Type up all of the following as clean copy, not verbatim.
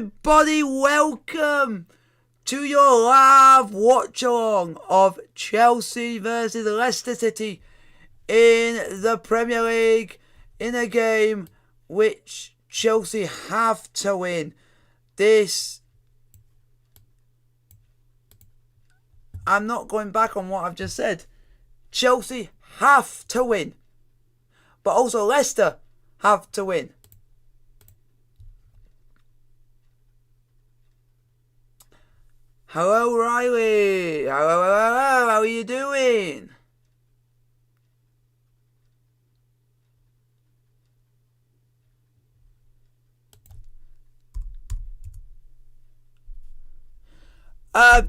everybody, welcome to your live watch along of Chelsea versus Leicester City in the Premier League, in a game which Chelsea have to win. I'm not going back on what I've just said. Chelsea have to win, but also Leicester have to win. Hello, Riley. Hello. How are you doing?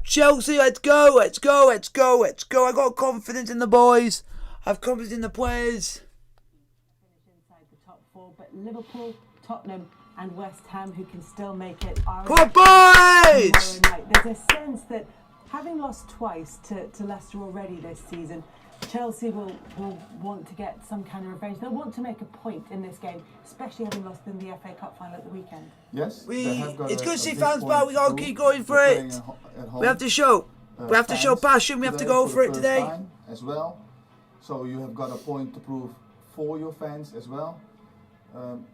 Chelsea, let's go. I got confidence in the boys. I have confidence in the players. Finish inside the top four, but Liverpool, Tottenham and West Ham, who can still make it, are come on, boys! There's a sense that having lost twice to Leicester already this season, Chelsea will want to get some kind of revenge. They'll want to make a point in this game, especially having lost in the FA Cup final at the weekend. Yes, it's good to see fans back. We gotta keep going for it. We have to show passion. We have to go for it today as well. So you have got a point to prove for your fans as well.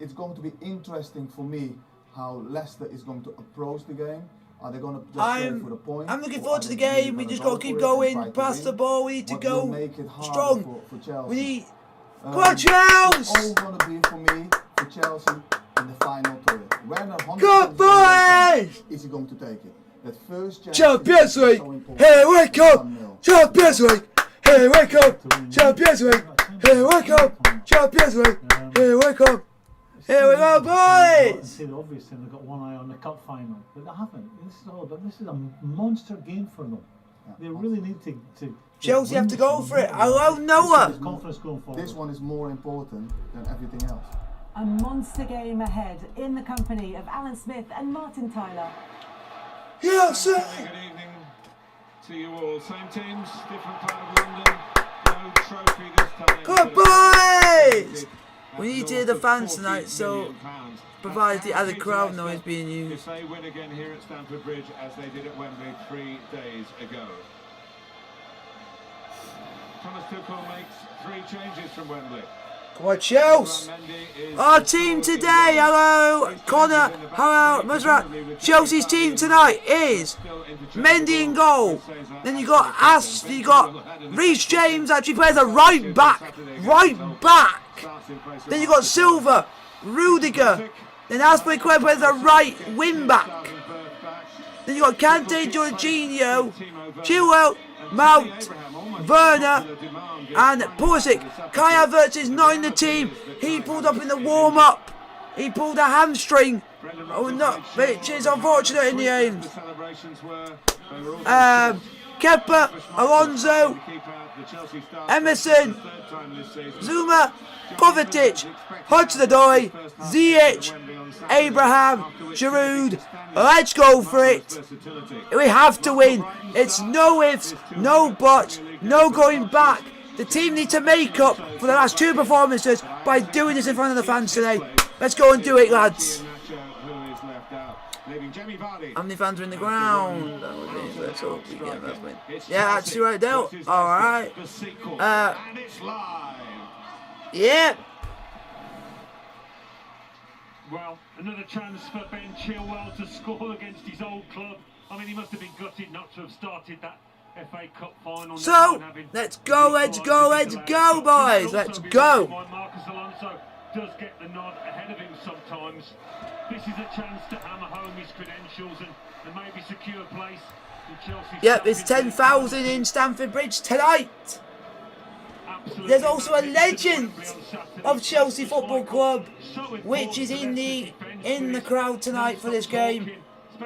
It's going to be interesting for me how Leicester is going to approach the game. Are they going to just go for the point? I'm looking forward to the game. We just got to keep going. Pass the ball. We need to go strong. For Chelsea. We need. Come on, Chelsea! It's all going to be for me, for Chelsea, in the final third. Good boys! Is he going to take it? That first chance. Champions League! Here we come! Champions League! Here we come! Champions League! Here we come! Champions League! Here we come! Here we go, boys! It's obvious they've got one eye on the cup final, but they haven't. This is a monster game for them. They really need to Chelsea have to go for it. Hello, Noah. This one is more important than everything else. A monster game ahead in the company of Alan Smith and Martin Tyler. Yes, sir. Good evening to you all. Same teams, different part of London. No trophy this time. Good boys! We need to hear the fans tonight, so provided the other crowd noise being used. If they win again here at Stamford Bridge as they did at Wembley 3 days ago. Thomas Tuchel makes 3 changes from Wembley. Come on, Chelsea! Our team today, hello, Connor, hello, Musrat. Chelsea's team tonight is Mendy in goal. Then you got Reece James actually plays a right back. Then you got Silva, Rudiger. Then Aspilicueta plays a right wing back. Then you got Kante, Jorginho, Chilwell, Mount, Werner, and Pulisic. Kai Havertz is not in the team. He pulled up in the warm-up. He pulled a hamstring. Oh no, which is unfortunate in the end. Kepa, Alonso, Emerson, Zuma, Kovacic, Hudson-Odoi, Ziyech, Abraham, Giroud. Let's go for it. We have to win. It's no ifs, no buts, no going back. The team need to make up for the last 2 performances by doing this in front of the fans today. Let's go and do it, lads. How many fans are in the ground? Let's hope we get that win. Yeah, that's right there. Alright. Yeah. Well, another chance for Ben Chilwell to score against his old club. I mean, he must have been gutted not to have started that FA Cup final. So, let's go, boys. Let's go. Marcus Alonso does get the nod ahead of him sometimes. This is a chance to hammer home his credentials and maybe secure a place in Chelsea. Yep, it's 10,000 in Stamford Bridge tonight. There's also a legend of Chelsea Football Club, which is in the crowd tonight for this game.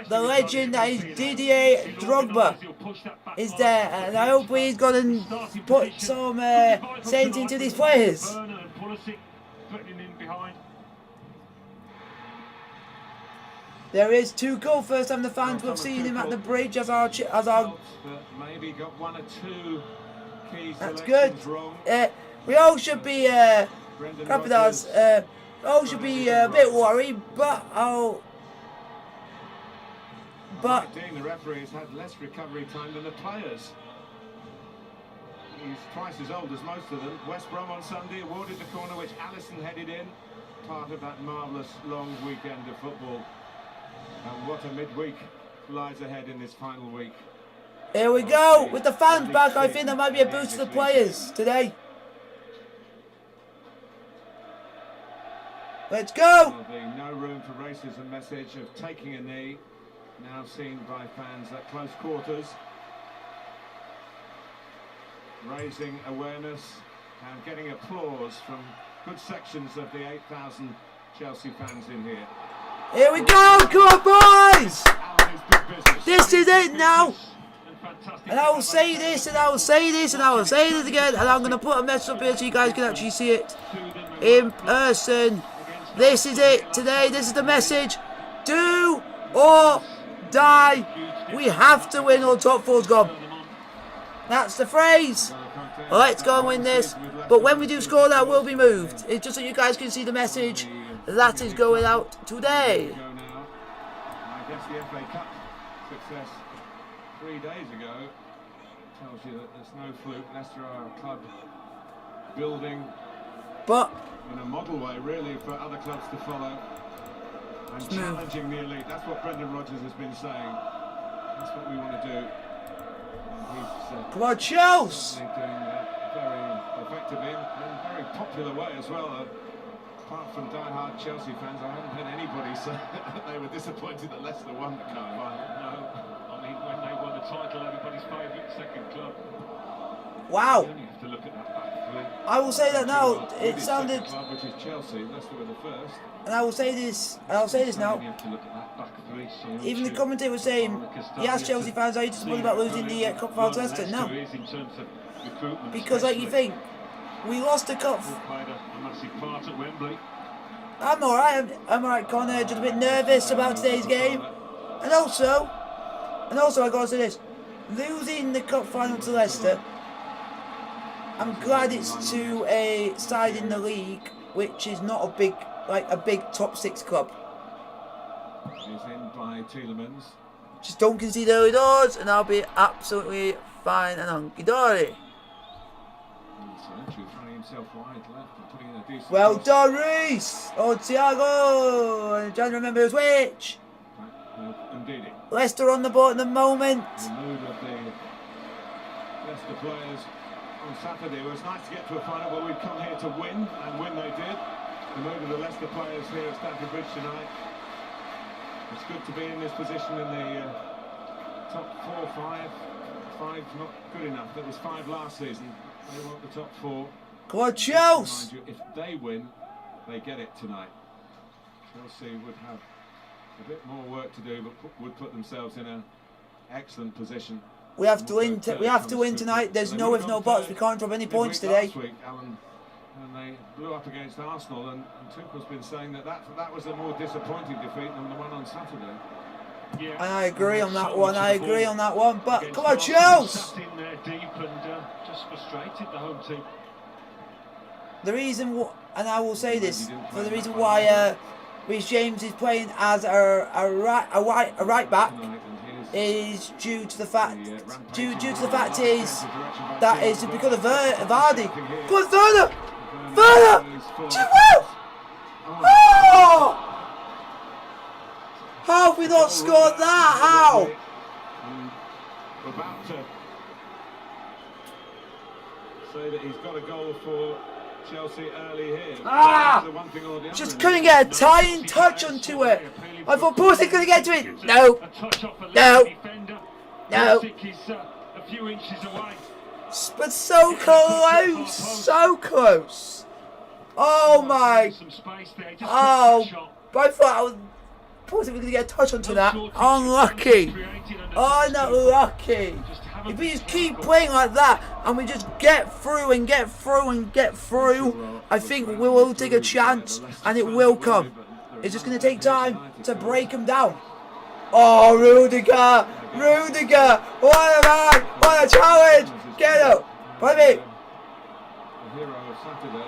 The legend that is Didier Drogba is there, and I hope he's going to put some sense into these players. There is Tuchel. First time the fans will have seen him at the bridge as our. Maybe got 1 or 2 key. That's good. We all should be all should be a bit worried, but But Mike Dean, the referee, has had less recovery time than the players. He's twice as old as most of them. West Brom on Sunday awarded the corner which Alisson headed in. Part of that marvellous long weekend of football. And what a midweek lies ahead in this final week. here we go. With the fans back, I think there might be a boost to the players today. Let's go. Well, the no room for racism message of taking a knee, now seen by fans at close quarters. Raising awareness and getting applause from good sections of the 8,000 Chelsea fans in here. Here we go. Come on, boys. Alan is big business. This is it now. And fantastic. And I will say this, and I will say this, and I will say this again, and I'm going to put a message up here so you guys can actually see it in person. This is it today. This is the message. Do or die. We have to win or top four's gone. That's the phrase. Let's go and win this. But when we do score, that will be moved. It's just so you guys can see the message that is going out today. I guess the FA Cup success 3 days ago tells you that there's no fluke. Leicester are a club building But in a model way, really, for other clubs to follow and challenging the elite. That's what Brendan Rodgers has been saying. That's what we want to do. He's come on, Chelsea. certainly doing that very effectively and very popular way as well. Apart from die-hard Chelsea fans, I haven't heard anybody say that they were disappointed that Leicester won the cup. No, I mean, when they won the title, everybody's favourite second club. Wow. You only have to look at that back three. I will say that now. It Second sounded, club, which is Chelsea. Leicester were the first. and I will say this, and I'll say this You now. only have to look at that back three. So Even the commentator was saying, he asked Chelsea fans, are you disappointed about losing the cup final to Leicester? No. Because, like, you think, we lost the cup. Played a massive part at Wembley. I'm alright, Connor. Just a bit nervous about today's game. And also, I gotta say this. Losing the cup final to Leicester, I'm glad it's to a side in the league which is not a big top six club. He's in by Tielemans. Just don't concede early doors and I'll be absolutely fine and hunky-dory. Actually throwing himself wide left and putting in a decent Well cross. done, Reece! Oh, Thiago! I'm trying to remember who's which. Indeed. Leicester on the board at the moment. The mood of the Leicester players on Saturday. It was nice to get to a final where we've come here to win, and win they did. The mood of the Leicester players here at Stamford Bridge tonight. It's good to be in this position in the top 4, 5. 5 not good enough. There was 5 last season. They want the top 4. Come on, Chelsea! Mind you, if they win, they get it tonight. Chelsea would have a bit more work to do, but would put themselves in an excellent position. We have to win. We have to win tonight. There's no ifs, no buts. We can't drop any points today. Last week, Alan, and they blew up against Arsenal, and Tuchel's been saying that was a more disappointing defeat than the one on Saturday. Yeah. And I agree on that one. I agree on that one. But Against come on, Arsenal, Chelsea! sat in there deep and just frustrated the home team. The reason, and I will say this, for the reason why Reece James is playing as a right back is due to the fact is that is because of Vardy. Come on, Werner! Werner! Oh! How have we not scored that? How? We're about to say that he's got a goal for Chelsea early here. Ah! The one thing or the other Just in couldn't this. get a tying touch onto it. I thought Pulisic couldn't get to it. No. A touch off a No. defender. No. Pulisic is a few inches away. But so close. So close. Oh my. Some space there. Just Oh. shot. But I thought Pulisic was going to get a touch onto that. Unlucky. Unlucky. If we just keep playing like that and we just get through and get through and get through, I think we will take a chance and it will come. It's just going to take time to break them down. Oh, Rudiger! Rudiger! What a man! What a challenge! Get up! Let me! The hero of Saturday.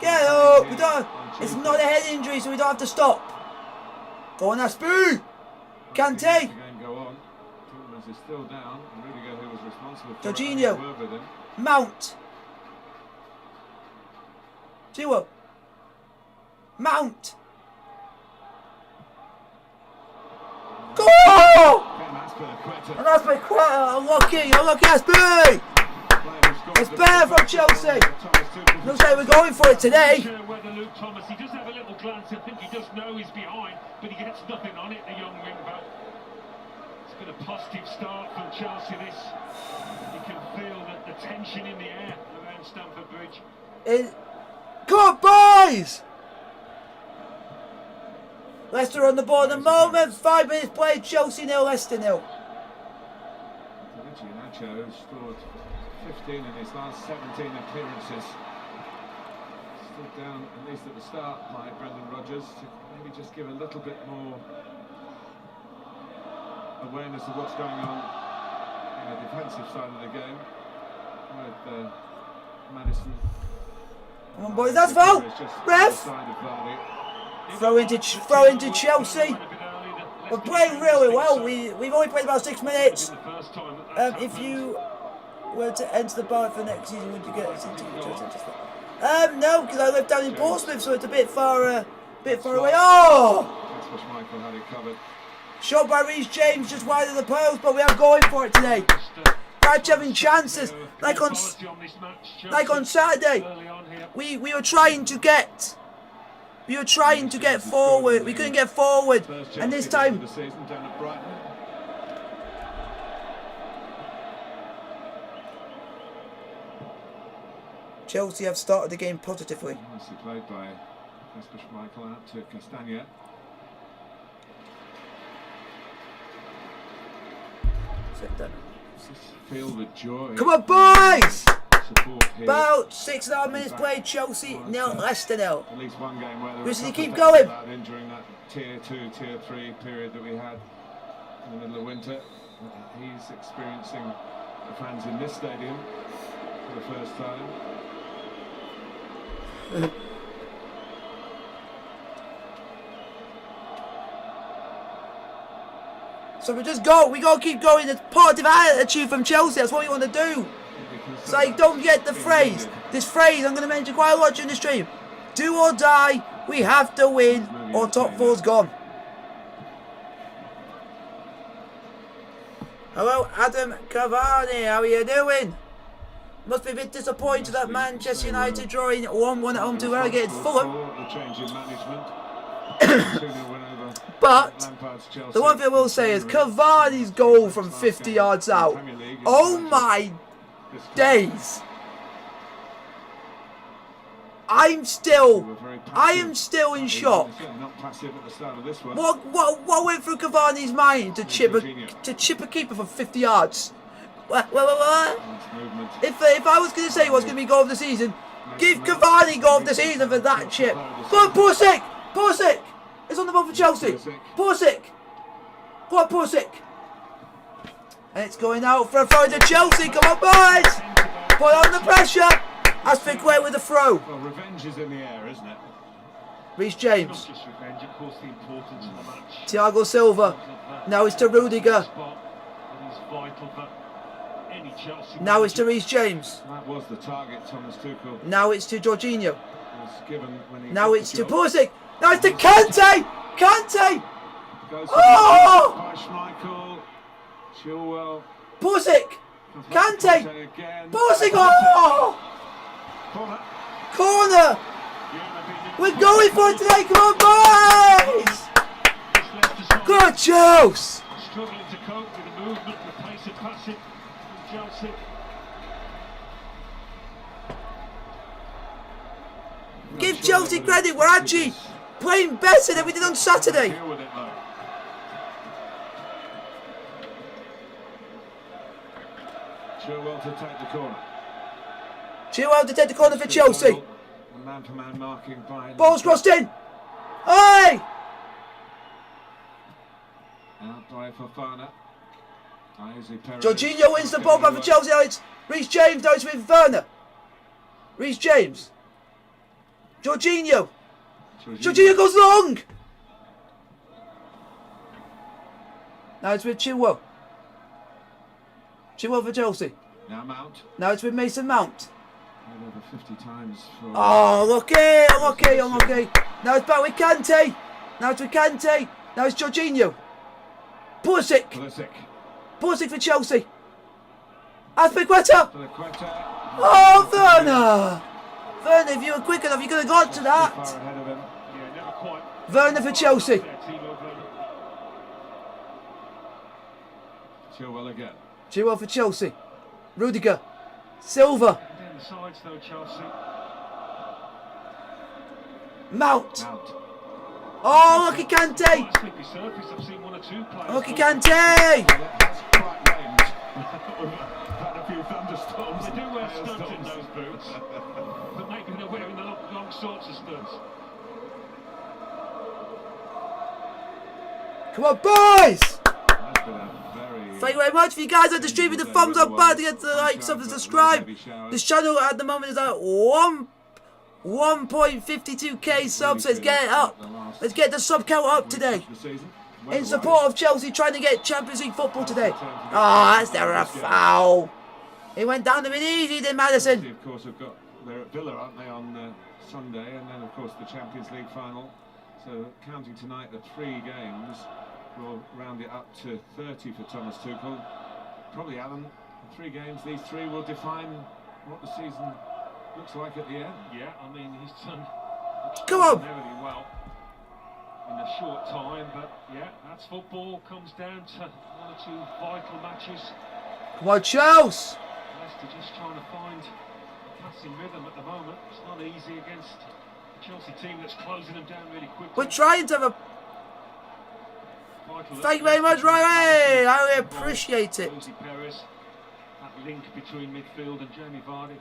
Get up! We don't. It's not a head injury, so we don't have to stop. Go on, Aspu! Kante! Chelsea still down. Rudiger, who was responsible for Jorginho. it, with him. Mount. Chilwell. Mount. Go! Again, that's been a quitter. And that's been quite unlucky. SB! It's better from Chelsea. Looks like we're going for it today. Whether Luke Thomas, he does have a little glance. I think he does know he's behind, but he gets nothing on it, the young wing back. It's been a positive start from Chelsea. This, you can feel the tension in the air around Stamford Bridge. Come on, boys! Leicester on the board at the moment. 5 minutes played. Chelsea 0, Leicester 0. Nacho scored 15 in his last 17 appearances. Stood down, at least at the start, by Brendan Rodgers to maybe just give a little bit more awareness of what's going on in the defensive side of the game with Madison. Come on, boys, that's foul! Ref! Throw into Chelsea. We're playing really well. We've only played about 6 minutes. If you were to enter the bar for next season, would you get it? No, because I live down in Portsmouth, so it's a bit far away. Oh! Shot by Reece James, just wide of the post, but we are going for it today. Catch having chances, like on Saturday. We were trying to get forward. We couldn't get forward, and this time. Chelsea have started the game positively. Nicely played by Kasper Schmeichel out to Castagna. Filled with joy. Come on, boys! Here. About 6.5 minutes played. Chelsea 0, Leicester 0. At least one game where there Chris, was keep going. During that tier 2, tier 3 period that we had in the middle of winter. He's experiencing the fans in this stadium for the first time. So we gotta keep going. It's positive attitude from Chelsea. That's what we want to do. It's like, don't get the phrase. This phrase I'm going to mention quite a lot during the stream. Do or die. We have to win, or top 4's gone. Hello, Adam Cavani. How are you doing? Must be a bit disappointed that Manchester United drawing 1-1 at home to relegated Fulham. But the one thing I will say is Cavani's goal from 50 yards out. Oh my days! I am still in shock. What went through Cavani's mind to chip a keeper from 50 yards? What? If I was going to say what's going to be goal of the season, give Cavani goal of the season for that chip. Go on, Pulisic! Pulisic! It's on the ball for Chelsea. Pulisic! Go on, Pulisic! And it's going out for a throw to Chelsea. Come on, boys! Put on the pressure. Aspilicueta with the throw. Well, revenge is in the air, isn't it? Reece James. Not just revenge, of course, the importance of the match. Thiago Silva. Now it's to Rudiger. Now it's to Reece James. That was the target, Thomas Tuchel. Now it's to Jorginho. Now Now it's to Pulisic. Now it's to Kante. Kante. Goes Oh! by Schmeichel. Chilwell. Pulisic. Kante. Again. Pulisic. Oh! Corner. Corner. We're going for it today. Come on, boys. Good Chelsea. Struggling to cope with the movement, the pace of passing from Chelsea. Give Chelsea credit. We're actually playing better than we did on Saturday. Deal with it, though. Chilwell to take the corner. Chilwell to take the corner for Chelsea. Man-to-man marking by. Ball's crossed in. Hey! Out by Fofana. Jorginho wins the ball back for Chelsea. Now it's Reece James. Now it's with Werner. Reece James. Jorginho. Jorginho goes long. Now it's with Chilwell. Chilwell for Chelsea. Now Mount. Now it's with Mason Mount. Played over 50 times for... Oh, okay. Now it's back with Kante. Now it's with Kante. Now it's Jorginho. Pulisic for Chelsea. Azpilicueta. Oh, Werner. Werner, if you were quick enough, you could have got to that. Yeah, never quite. Werner for Chelsea. Chilwell again. Chilwell for Chelsea. Rudiger. Silva. Down the sides though, Chelsea. Mount. Oh, look at Kante. Slippery surface. I've seen one or two players. Look at Kante. That's quite rained. We've had a few thunderstorms. They do wear studs in those boots, but maybe they're wearing the long sorts of studs. Come on, boys. That's been a very... Thank you very much for you guys that distributed the thumbs up button to get the like, sub, and subscribe. This channel at the moment is at 1.52k subs. Let's get it up. Let's get the sub count up today. In support of Chelsea trying to get Champions League football today. That's there a foul. It went down a bit easy, didn't Madison? Of course, they're at Villa, aren't they, on Sunday, and then of course the Champions League final. So counting tonight, the 3 games will round it up to 30 for Thomas Tuchel. Probably, Alan, the 3 games, these 3 will define what the season looks like at the end. Yeah, I mean, he's done Come on. extraordinarily well in a short time, but yeah, that's football. Comes down to 1 or 2 vital matches. Come on, Chelsea. Leicester just trying to find a passing rhythm at the moment. It's not easy against a Chelsea team that's closing them down really quickly. We're trying to have a... Vital Thank you very much, Riley. I really appreciate it. Rosie Perez, that link between midfield and Jamie Vardy.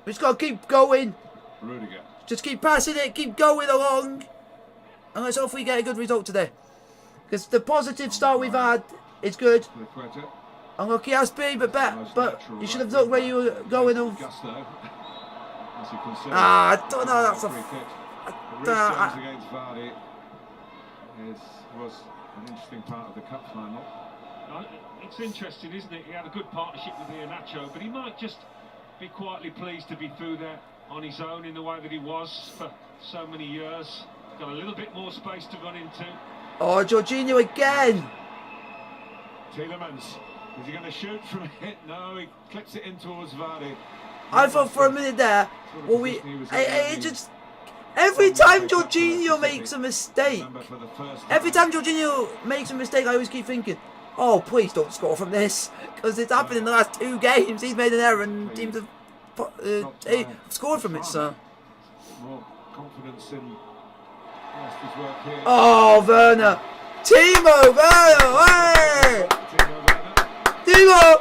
We just got to keep going. Rudiger. Just keep passing it, keep going along. And let's hopefully get a good result today. Because the positive start we've had is good. Unlucky Aspie, but you should have looked where you were going. I don't know, that's a... against Vardy was an interesting part of the cup final. It's interesting, isn't it? He had a good partnership with Iheanacho, but he might just be quietly pleased to be through there on his own in the way that he was for so many years. Got a little bit more space to run into. Oh, Jorginho again. Tielemans, is he going to shoot from it? No, he clips it in towards Vardy. I thought for a minute there, well, it just... Every time Jorginho makes a mistake, I always keep thinking, oh, please don't score from this. Because it's happened in the last 2 games. He's made an error and teams have scored from it, so... More confidence in Leicester's work here. Oh, Werner! Timo Werner! Hey! Timo!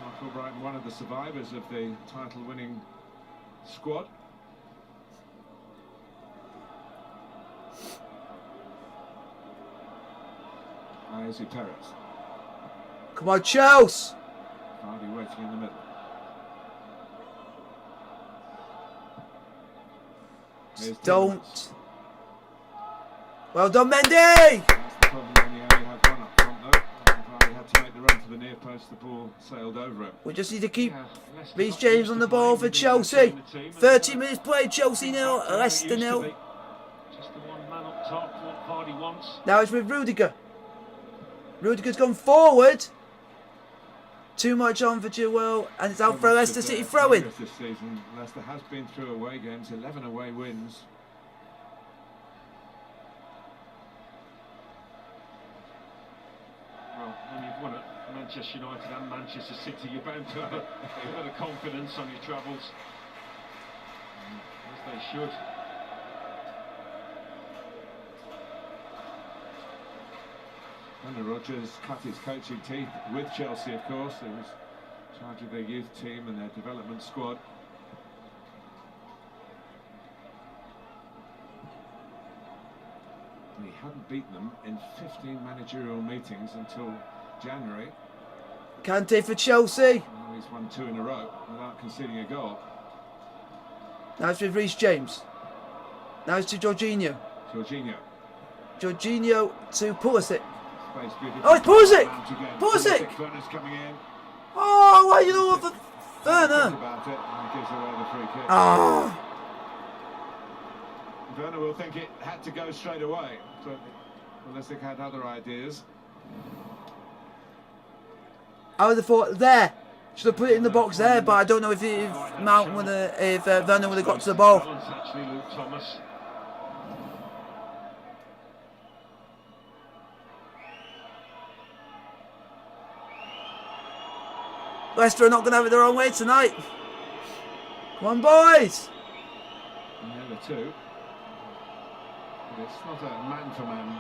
Michael Brighton, one of the survivors of the title-winning squad. Isaac Perez. Come on, Chelsea! Vardy waiting in the middle. Don't. Well done, Mendy! That's the problem when you only have one up front, though. Vardy had to make the run to the near post, the ball sailed over him. We just need to keep Reece James on the ball for Chelsea. 30 minutes played, Chelsea 0, Leicester 0. Just the one man up top, what Vardy wants. Now it's with Rudiger. Rudiger's gone forward. Too much on for Chilwell, and it's out for a Leicester City throw-in. This season, Leicester has been through away games, 11 away wins. Well, when you've won at Manchester United and Manchester City, you're bound to have a bit of confidence on your travels. As they should. Brendan Rodgers cut his coaching teeth with Chelsea, of course. He was in charge of their youth team and their development squad. And he hadn't beaten them in 15 managerial meetings until January. Kante for Chelsea. Now he's won 2 in a row without conceding a goal. Now it's with Reece James. Now it's to Jorginho. Jorginho. Jorginho to Pulisic. Space beautiful. Oh, it's Pulisic! Round again. Pulisic! Werner's coming in. Oh, why you know what for Werner? About it, and he gives away the free kick. Ah. Werner will think it had to go straight away, but Pulisic had other ideas. I would have thought there. Should have put it in the box there, but I don't know if Mount would have, if Werner would have got to the ball. Actually, Luke Thomas. Leicester are not going to have it their own way tonight. Come on, boys. Another two. But it's not a man-for-man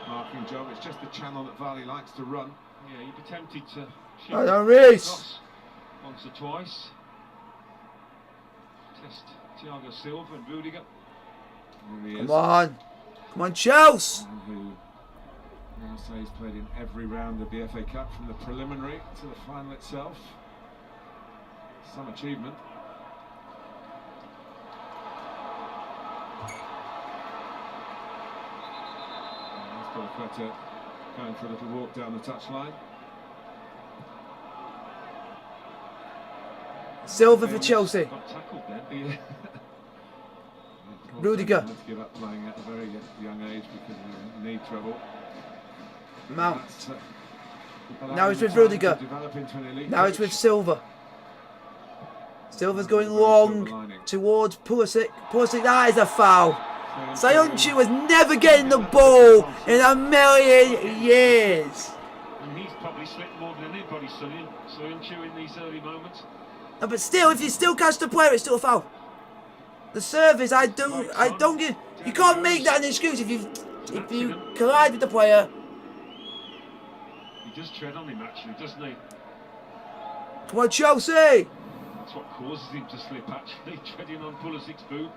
marking job. It's just the channel that Varley likes to run. Yeah, you'd be tempted to shoot Right on, Reece. across once or twice. Test Thiago Silva and Rudiger. There he Come is. on. Come on, Chelsea. And who now say he's played in every round of the FA Cup from the preliminary to the final itself. Some achievement. Quetta going for a little walk down the touchline. Silver for Chelsea. Got tackled then. Rudiger. Had to give up playing at a very young age because of knee trouble. Mount. That's, Now it's with allowing Rudiger. him to develop into an elite Now it's coach. with Silva. Silva's going long towards Pulisic. Pulisic, that is a foul. Sayonchu was never getting the ball in a million years. And he's probably slipped more than anybody, Soyuncu, in these early moments. No, but still, if you still catch the player, it's still a foul. The service, I don't give. You can't make that an excuse if you collide with the player. He does tread on him actually, doesn't he? Come on, Chelsea. That's what causes him to slip actually, treading on Pulisic's boot.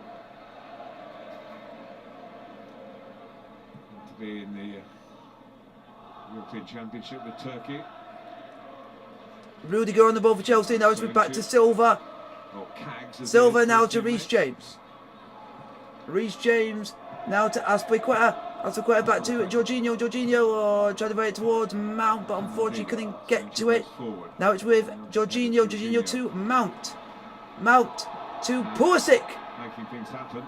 To be in the European Championship with Turkey. Rudiger on the ball for Chelsea. Now it's back to Silva. Or Cags, as Silva he is now his to teammate. Reece James. Reece James now to Azpilicueta. Azpilicueta back to Jorginho. Jorginho tried to play it towards Mount, but unfortunately couldn't get to it. Forward. Now it's with Jorginho. Jorginho to Mount. Mount to Pulisic. Making things happen.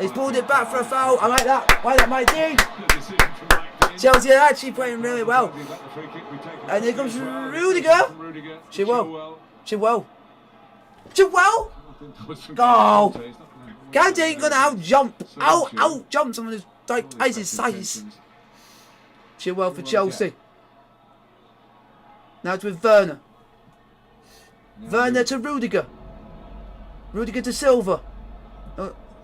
He's pulled it back for a foul. I like that. Why that, Mike Dean? Good decision from Mike Dean. Chelsea are actually playing really well. Let the free kick be taken And here as comes well. Rudiger. Rudiger. Chilwell. Chilwell. Chilwell. Goal. Goal. Kante ain't gonna out jump someone who's like twice his size. Chilwell for Chelsea. Now it's with Werner. Werner to Rudiger. Rudiger to Silva.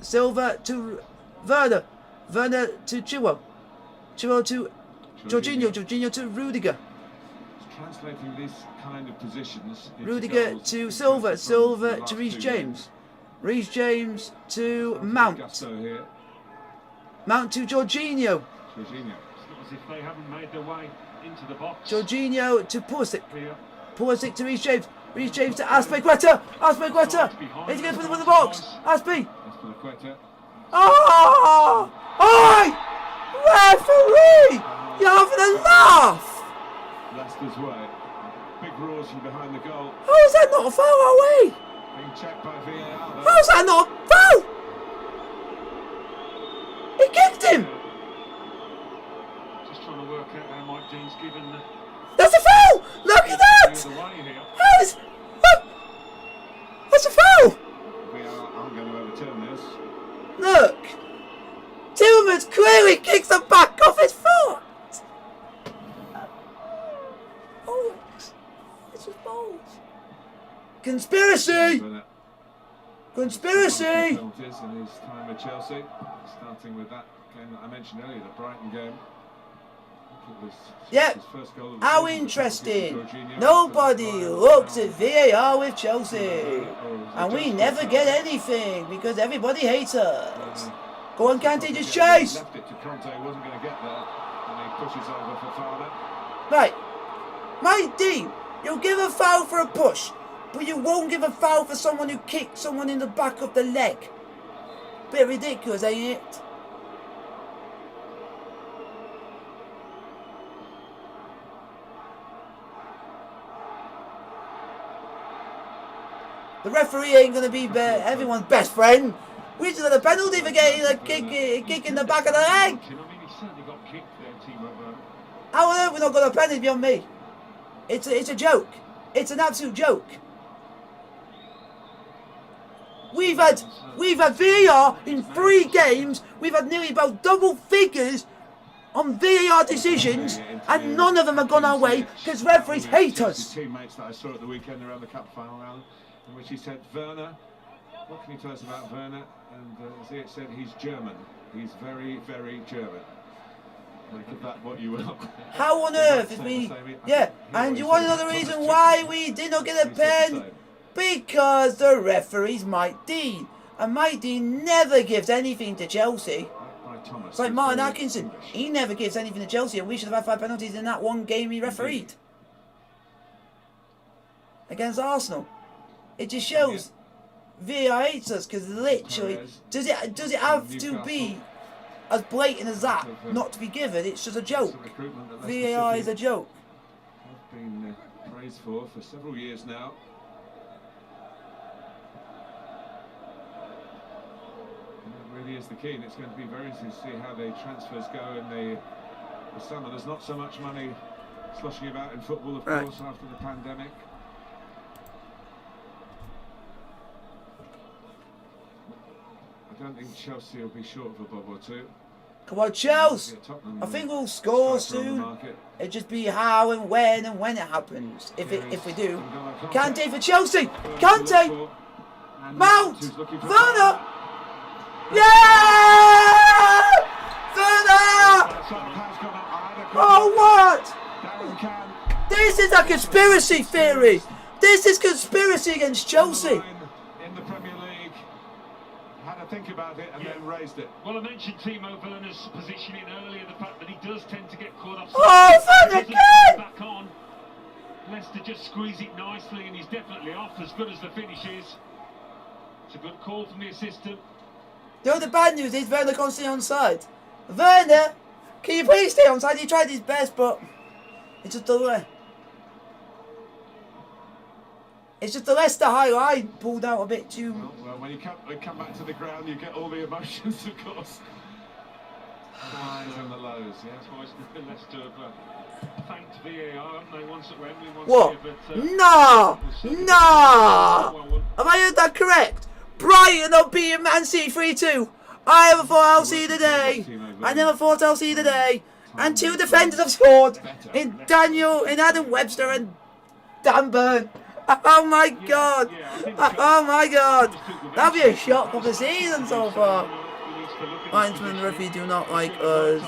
Silva to Werner. Werner to Chilwell. Chilwell to Jorginho. Jorginho to Rudiger. Translating these kind of positions. into Rudiger goals to is Silva. from Silva the to last Reece 2 James. games. Reece James to Lots of Mount. gusto here. Mount to Jorginho. Jorginho. It's not as if they haven't made their way into the box. Jorginho to Pulisic. Here. Pulisic to Reece James. Reece James to Azpilicueta. Azpilicueta. He's going to put him in the box. Aspi. Azpilicueta. Oh! Oi! Referee! You're having a laugh! Leicester's way. Big roars from behind the goal. How is that not a foul, are we? Being checked by VAR. How is that not a foul? He kicked him! Just trying to work out how Mike Dean's given the That's a foul! Look at that! the way here. How is... What? That's a foul! VAR aren't going to overturn this. Look! Tillman's clearly kicks the back off his foot! Oh, it's just balls. Conspiracy! Conspiracy! Penalties in his time with Chelsea, starting with that game that I mentioned earlier, the Brighton game. I think it was Yep. his first goal of the How season. interesting. Jorginho. Nobody looks at VAR with Chelsea. And we never get anything because everybody hates us. Go on, Kante, just chase! Left it to Conte, wasn't going to get there, and he pushes over for Fowler. Right. Mike Dean, you'll give a foul for a push, but you won't give a foul for someone who kicked someone in the back of the leg. Bit ridiculous, ain't it? The referee ain't going to be everyone's best friend. We just had a penalty for getting a kick in the back of the leg. I mean, he certainly got kicked there, Timo Werner. How on earth we not got a penalty beyond me? It's a joke. It's an absolute joke. We've had VAR in 3 games. We've had nearly about double figures on VAR decisions, and none of them have gone our way because referees hate us. Teammates that I saw at the weekend around the cup final round, in which he said, Werner, what can you tell us about Werner? And Ziyech said, he's German. He's very, very German. Make of that what you will. How on earth is we... Yeah, and you want to know the reason why we did not get a pen? Because the referee's Mike Dean. And Mike Dean never gives anything to Chelsea. It's like Martin Atkinson. He never gives anything to Chelsea, and we should have had 5 penalties in that one game he refereed. Against Arsenal. It just shows VAR hates us, because literally, does it have to be as blatant as that not to be given? It's just a joke. VAR is a joke. I've been praised for several years now. And it really is the key, and it's going to be very interesting to see how the transfers go in the summer. There's not so much money sloshing about in football, of course, after the pandemic. I don't think Chelsea will be short of a bob or two. Come on, Chelsea! I think we'll score soon. It'll just be how and when it happens. If we do. Kante for Chelsea! Kante! Mount! Werner! Yeah! Werner! Oh, what? This is a conspiracy theory! This is conspiracy against Chelsea! Think about it and then raised it. Well, I mentioned Timo Werner's positioning earlier, the fact that he does tend to get caught up. Oh, Werner again! Back on. Leicester just squeeze it nicely, and he's definitely off, as good as the finish is. It's a good call from the assistant. The other bad news is Werner can't stay on side. Werner, can you please stay on side? He tried his best, but it's just the Leicester high line pulled out a bit too. Well, when you come back to the ground, you get all the emotions, of course. The highs and the lows, yeah. Twice Leicester have thanked VAR, haven't they? Once at Wembley, once what? here, but, No! Have I heard that correct? Brighton are beating Man City 3-2. I never thought I'll see the day. I never thought I'll see the day. And 2 defenders have scored in Adam Webster and Dan Burn. Oh my God! Oh my God! That'll be a shock of the season so far. Linesman, the referee do not like us.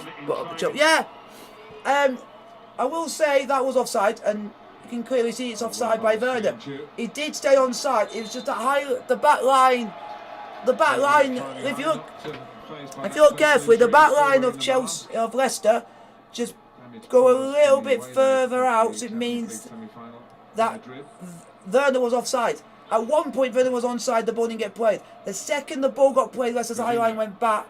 Yeah. I will say that was offside, and you can clearly see it's offside by Werner. He did stay on side. It was just the back line. The back line. If you look carefully, the back line of Leicester just go a little bit further out. So it means that Werner was offside. At one point, Werner was onside, the ball didn't get played. The second the ball got played, Leicester's high line went back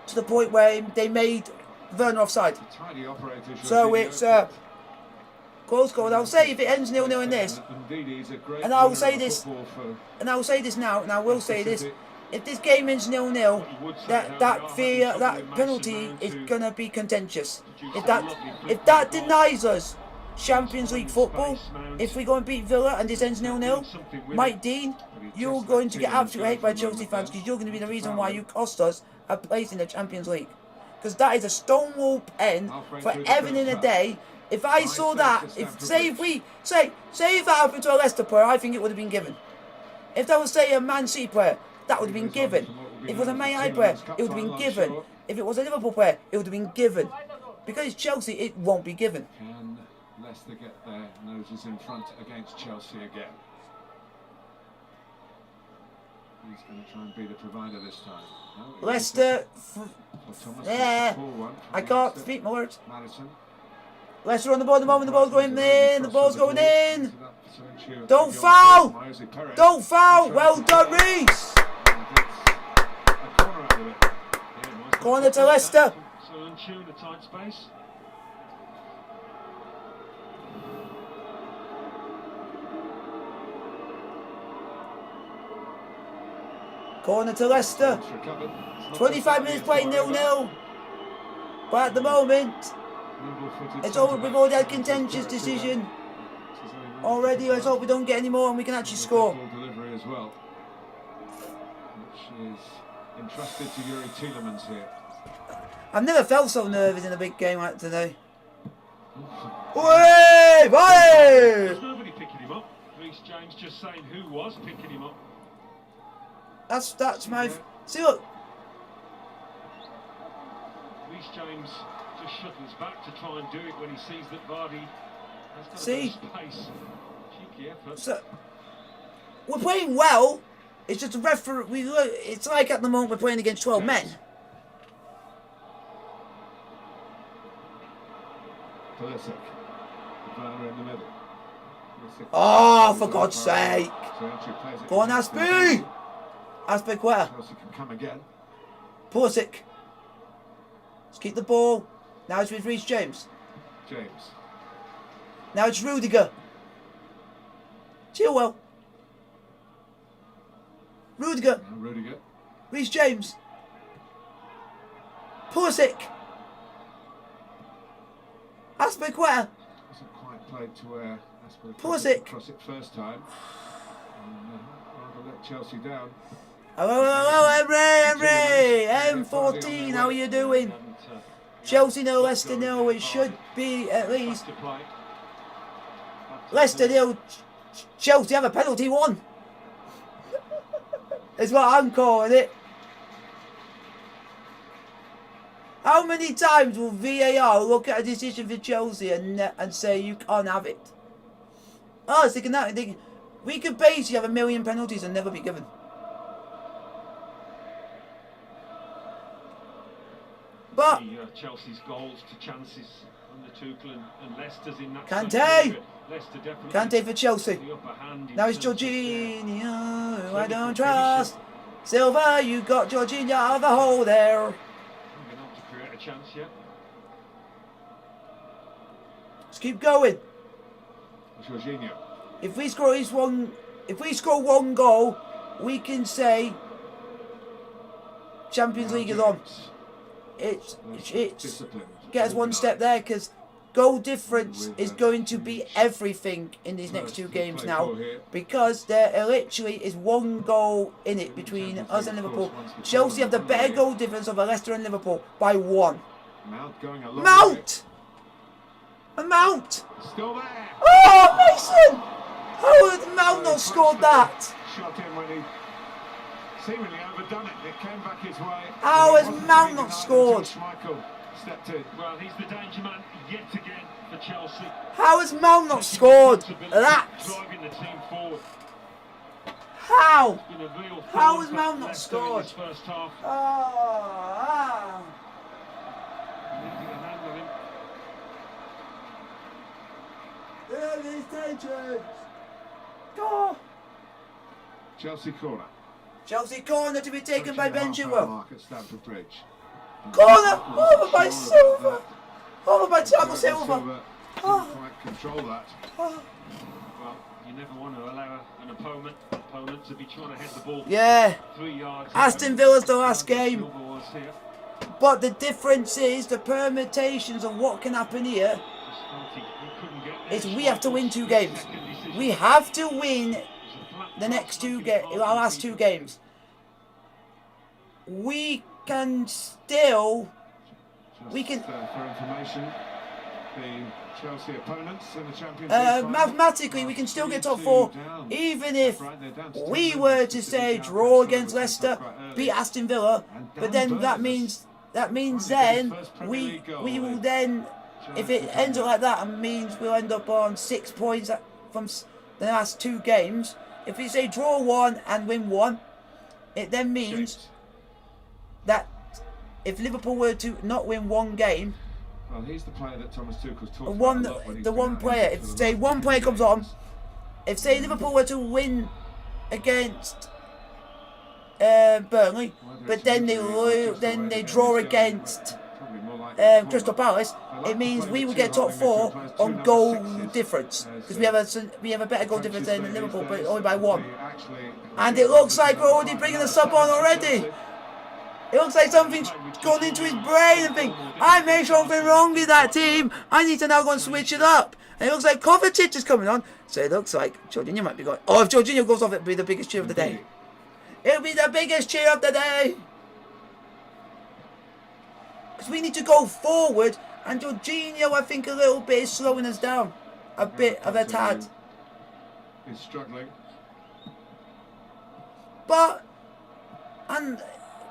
to the point where they made Werner offside. So it's close goal. And I'll say if it ends 0-0 in this, and I will say this now, and I will say this: if this game ends 0-0, that penalty is gonna be contentious. If that denies us Champions League football, if we go and beat Villa and this ends 0-0, Mike Dean, you're going to get absolutely hated by Chelsea fans, because you're going to be the reason why you cost us a place in the Champions League. Because that is a stonewall pen for everything in a day. If I saw that, say if that happened to a Leicester player, I think it would have been given. If that was, say, a Man City player, that would have been given. If it was a Man United player, it would have been given. If it was a Liverpool player, it would have been given. Because it's Chelsea, it won't be given. Can Leicester get their noses in front against Chelsea again? He's going to try and be the provider this time. No, Leicester, I can't speak my words. Leicester on the ball at the moment, the ball's going in, the ball's going in. Don't foul! Don't foul! Well done, Reece! Corner to Leicester. So untune a tight space. Corner to Leicester. 25 minutes playing 0-0. But at the moment, it's over. We've already had contentious decision already. Let's hope we don't get any more and we can actually score. Delivery as well, which is entrusted to Yuri Tielemans here. I've never felt so nervous in a big game like today. Oi! There's nobody picking him up. Reece James just saying who was picking him up. That's my... See, look. Reece James just shuttles back to try and do it when he sees that Vardy has got See? a bit of space. Cheeky effort. So, we're playing well. It's just a referee. It's like at the moment we're playing against 12 men. Pulisic. Werner in the middle. Pulisic. Oh, for God's sake. So actually plays it Go on, against Aspie. the- Aspie, Chelsea can come again. Pulisic. Let's keep the ball. Now it's with Reece James. James. Now it's Rudiger. Chilwell. Rudiger. Now Rudiger. Reece James. Pulisic. Aspilicueta. Hasn't quite played to where Aspilicueta Pulisic. across it first time. And, rather let Chelsea down. Hello, Emery. M14, how are you doing? Chelsea 0, Leicester 0. It should be at least. Leicester 0, Chelsea have a penalty 1. Is what I'm calling it. How many times will VAR look at a decision for Chelsea and say you can't have it? Oh, it's thinking that. We could basically have a million penalties and never be given. But Chelsea's goals to chances under Tuchel and Leicester's in that. Kante! Leicester definitely Kante for Chelsea. the upper hand in Now it's terms of Jorginho, who I don't clinical trust. Silva, you got Jorginho out of the hole there. Haven't been able to create a chance yet. Let's keep going. Jorginho. If we score at least one goal, we can say Champions League is on. It's Disciplined. get us one step there because goal difference is going to be everything in these next two games now because there literally is one goal in it between us and Liverpool. Chelsea have the better goal difference over Leicester and Liverpool by 1. Mount going along. Mount! A Mount! Still there. Oh, Mason! How had Mount not scored that? Shot in when he seemingly overdone it. It came back his way. How It has wasn't Mount really not denied scored? until Schmeichel stepped in. Well, he's the danger man yet again for Chelsea. How has Mount not scored that? Driving the team forward. How? Been a real How thorn has for Mount not Leicester in scored? this first half. Oh, Needing a hand on him. there is tension. Go! Chelsea corner. Chelsea corner to be taken by Ben Approaching the Chilwell. half-hour mark at Stamford Bridge. Corner over by Silva. Over by Thiago Silva. Didn't quite control that. Oh. Well, you never want to allow an opponent to be trying to head the ball Yeah, 3 yards. Aston Villa's the last game. Silva was here. But the difference is the permutations of what can happen here Just felt he couldn't get there. is we have to win 2 games. Second decision. We have to win It was a flat the next pass, 2 knocking games, it our off last the 2 keeper. games. We can still, we can, For information, the Chelsea opponents in the Champions League final mathematically we can still get top 4, down. even if Right, they're down to 10 we men. were Just to to say be down draw first against over, Leicester, quite early. beat Aston Villa, And but Dan then that Burns means finally then his first Premier we League goal will with then, if it ends up like that, it means we'll end up on 6 points from the last 2 games. If we say draw 1 and win 1, it then means James. that if Liverpool were to not win 1 game, Well, he's the player that Thomas Tuchel's talked the about one a lot when he's the been one out player, injured if for say the one last player few comes on, games. if say Liverpool were to win against Burnley, Whether but it's then an they injury or just the way then the they game draw is going, against probably more likely Crystal Palace, it means we would get top 4 on goal difference because we have a better goal difference than Liverpool, but only by 1. And it looks like we're already bringing the sub on already. It looks like something's gone into his brain and think, I made something wrong with that team. I need to now go and switch it up. And it looks like Kovacic is coming on. So it looks like Jorginho might be going. Oh, if Jorginho goes off, it'll be the biggest cheer of the day. It'll be the biggest cheer of the day. Because we need to go forward. And Jorginho, I think, a little bit is slowing us down. A bit of a tad. He's struggling. But, and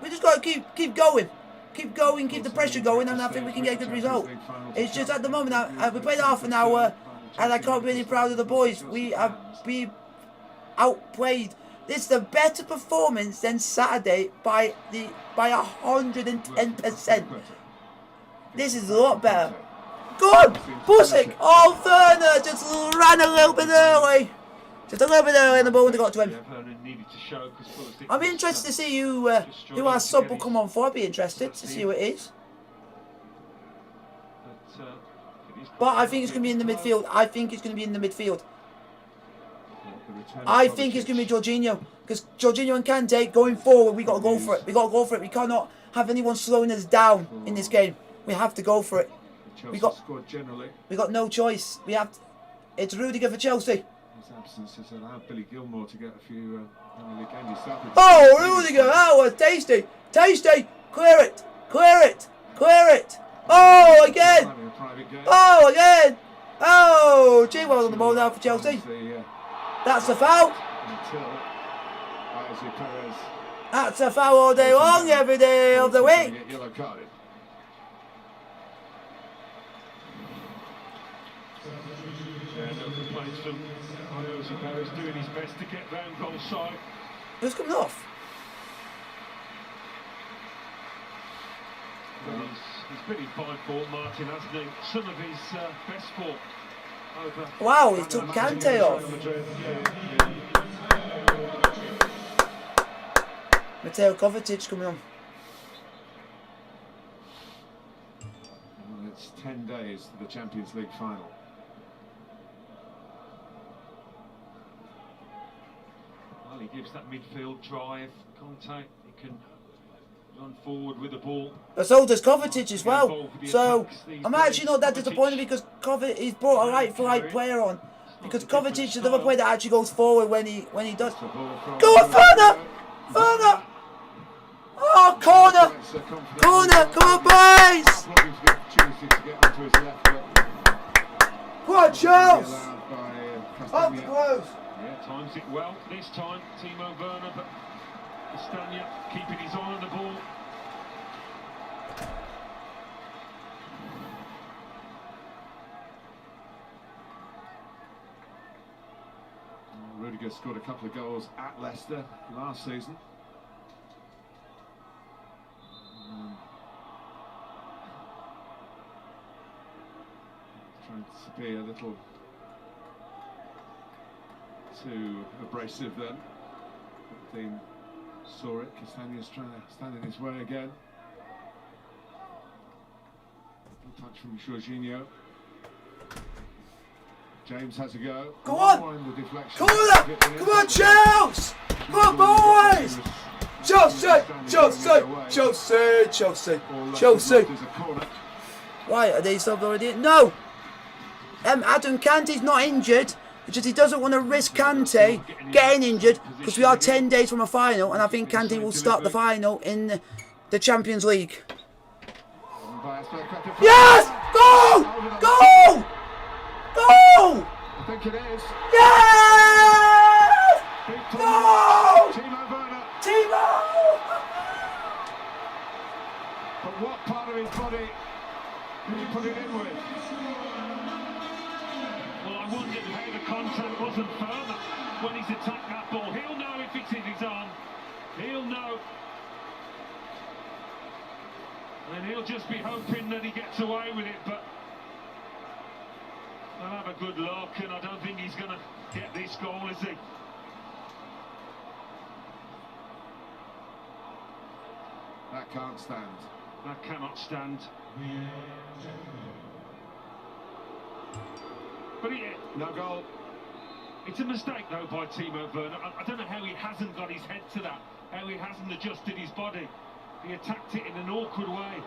we just got to keep going. Keep going, keep the pressure going, and I think we can get a good result. It's just at the moment, we played half an hour, and I can't be really proud of the boys. We outplayed. This is a better performance than Saturday by 110%. This is a lot better. Go on, Busick. Oh, Werner just ran a little bit early. Just a little bit early, and the ball got to him. I'm interested to see who our sub will come on for. I'd be interested to see who it is. But I think it's going to be in the midfield. I think it's going to be in the midfield. I think it's going to be Jorginho. Because Jorginho and Kante going forward, we got to go for it. We got to go for it. We cannot have anyone slowing us down in this game. We have to go for it. We got no choice. We have to, it's Rudiger for Chelsea. His absence has allowed Billy Gilmore to get a few oh, Rudiger! Oh, tasty! Tasty! Clear it! Clear it! Clear it! Oh, again! Oh, again! Oh, Chilwell's on the ball now for Chelsea. That's a foul. That's a foul all day long, every day of the week. Doing his best to get round goal side. Who's coming off? Well, he's been in fine form, Martin, hasn't he? Some of his best form. Wow, he took Kante off. Mateo Kovacic coming on. Well, it's 10 days to the Champions League final. Well, he gives that midfield drive, contact, he can run forward with the ball. But so does Kovacic as well. So I'm actually not that disappointed because he's brought a right player on. Because Kovacic is another player that actually goes forward when he does. Go on, Werner! Werner! Oh, corner! Corner! Come on, boys! Come on, Charles! Up the close! Yeah, times it well this time, Timo Werner, but Castagna keeping his eye on the ball. Rudiger scored a couple of goals at Leicester last season. Trying to be a little too abrasive then. Dean saw it. Castagna's trying to stand in his way again. Good touch from Jorginho. James has a go. Go on! Corner! Come on, Chelsea! Come on, boys! Chelsea! Chelsea! Chelsea! Chelsea! Chelsea! Why, are they subbed already? No! Adam Kante's not injured. It's just he doesn't want to risk Kante getting injured because we are 10 days from a final, and I think Kante will start the final in the Champions League. Yes! Goal! Goal! Goal! I think it is. Yes! Goal! Timo! But what part of his body did he put it in with? Well, I wondered how the contact wasn't firmer when he's attacked that ball. He'll know if it's in his arm. He'll know. And he'll just be hoping that he gets away with it, but they'll have a good look, and I don't think he's going to get this goal, is he? That can't stand. That cannot stand. But No goal. it's a mistake, though, by Timo Werner. I don't know how he hasn't got his head to that, how he hasn't adjusted his body. He attacked it in an awkward way.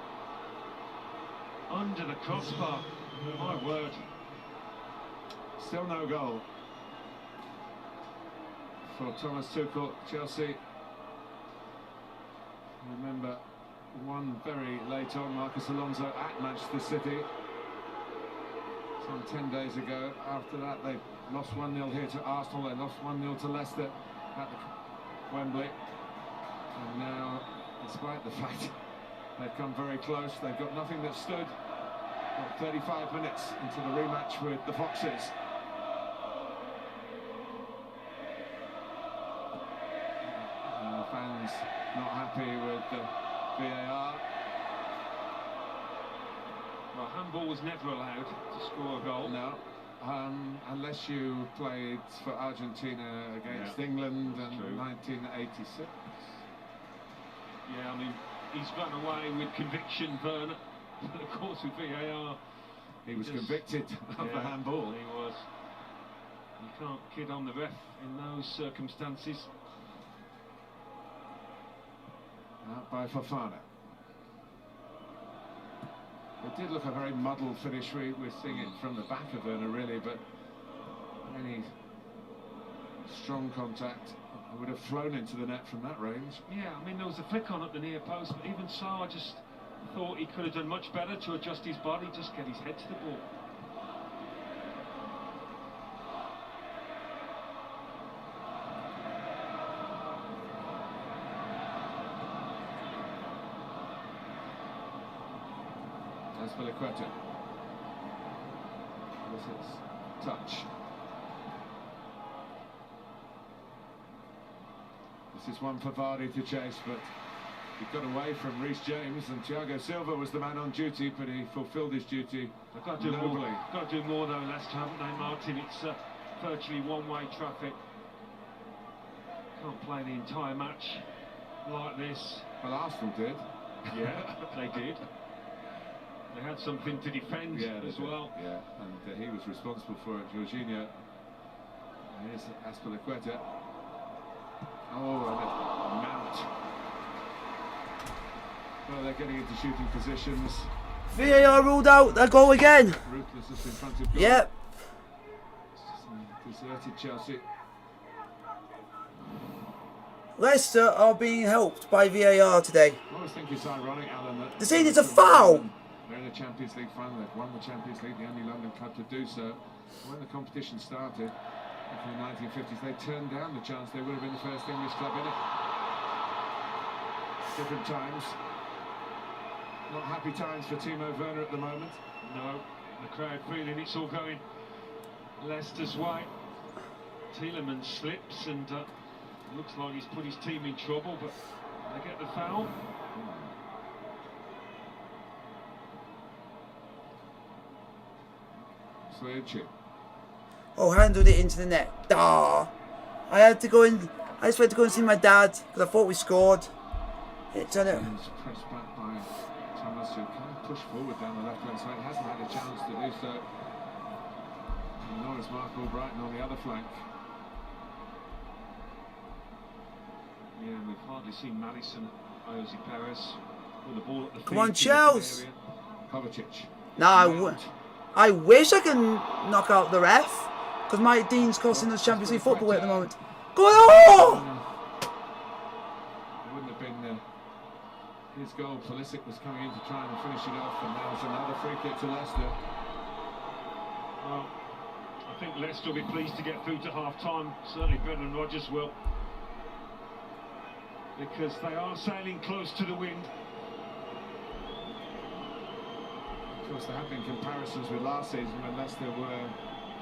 Under the crossbar. My word. Still no goal for Thomas Tuchel, Chelsea. Remember, one very late on, Marcus Alonso at Manchester City. Some 10 days ago. After that, they lost 1-0 here to Arsenal. They lost 1-0 to Leicester at the Wembley. And now, despite the fact they've come very close, they've got nothing that stood. Got 35 minutes into the rematch with the Foxes. Fans not happy with the VAR. Well, handball was never allowed to score a goal. No, unless you played for Argentina against England in 1986. Yeah, I mean, he's run away with conviction, Werner. But of course, with VAR, he was convicted of the handball. He was. You can't kid on the ref in those circumstances. Out by Fofana. It did look a very muddled finish. We're seeing it from the back of Werner, really, but any strong contact, I would have flown into the net from that range. Yeah, I mean, there was a flick on at the near post, but even so, I just thought he could have done much better to adjust his body, just get his head to the ball. Azpilicueta. This is touch. This is one for Vardy to chase, but he got away from Reece James, and Thiago Silva was the man on duty, but he fulfilled his duty nobly. Got to do more though, Leicester, haven't they, Martin? It's virtually one-way traffic. Can't play the entire match like this. Well, Arsenal did. Yeah, they did. They had something to defend as well. Yeah, and he was responsible for it, Jorginho. Here's Azpilicueta. Oh, and a Mount. Well, they're getting into shooting positions. VAR ruled out that goal again. Ruthlessness in front of goal. Yep. Deserted Chelsea. Leicester are being helped by VAR today. I always think it's ironic, Alan, that They're saying it's a foul. They're in the Champions League final. They've won the Champions League, the only London club to do so. When the competition started back in the 1950s, they turned down the chance they would have been the first English club in it. Different times. Not happy times for Timo Werner at the moment. No, the crowd feeling it's all going Leicester's way. Tielemans slips and looks like he's put his team in trouble, but they get the foul. Oh, handled it into the net. Ah, I had to go in. I just went to go and see my dad because I thought we scored. It's on it. Pressed back by Thomas, who can't push forward down the left-hand side. Hasn't had a chance to do so. And nor is Mark Albrighton on the other flank. Yeah, we've hardly seen Madison, Jose Perez with the ball at the Come on, Chelsea. Kovacic. No, I wish I can knock out the ref because Mike Dean's costing us Champions League football at the moment. Go on! It wouldn't have been his goal. Pulisic was coming in to try and finish it off, and that was another free kick to Leicester. Well, I think Leicester will be pleased to get through to half-time. Certainly Brendan Rodgers will, because they are sailing close to the wind. Of course, there have been comparisons with last season when Leicester were,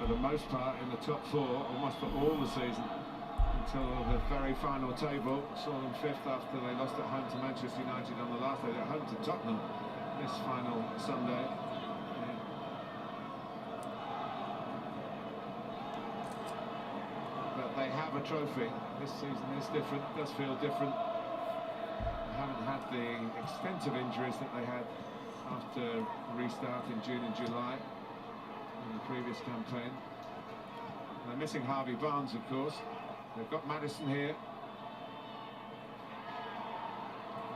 for the most part, in the top four, almost for all the season, until the very final table. Saw them fifth after they lost at home to Manchester United on the last day. They're home to Tottenham this final Sunday. But they have a trophy. This season is different, does feel different. They haven't had the extent of injuries that they had after restart in June and July in the previous campaign. They're missing Harvey Barnes, of course. They've got Maddison here.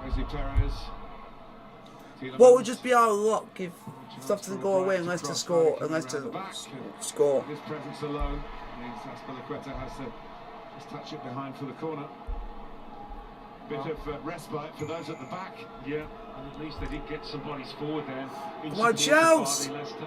Rosie Perez. What would just be our luck if stuff doesn't go away unless to score, score. His presence alone means Azpilicueta has to just touch it behind for the corner. Bit of respite for those at the back. Yeah, and at least they did get some bodies forward there. Watch out! Leicester.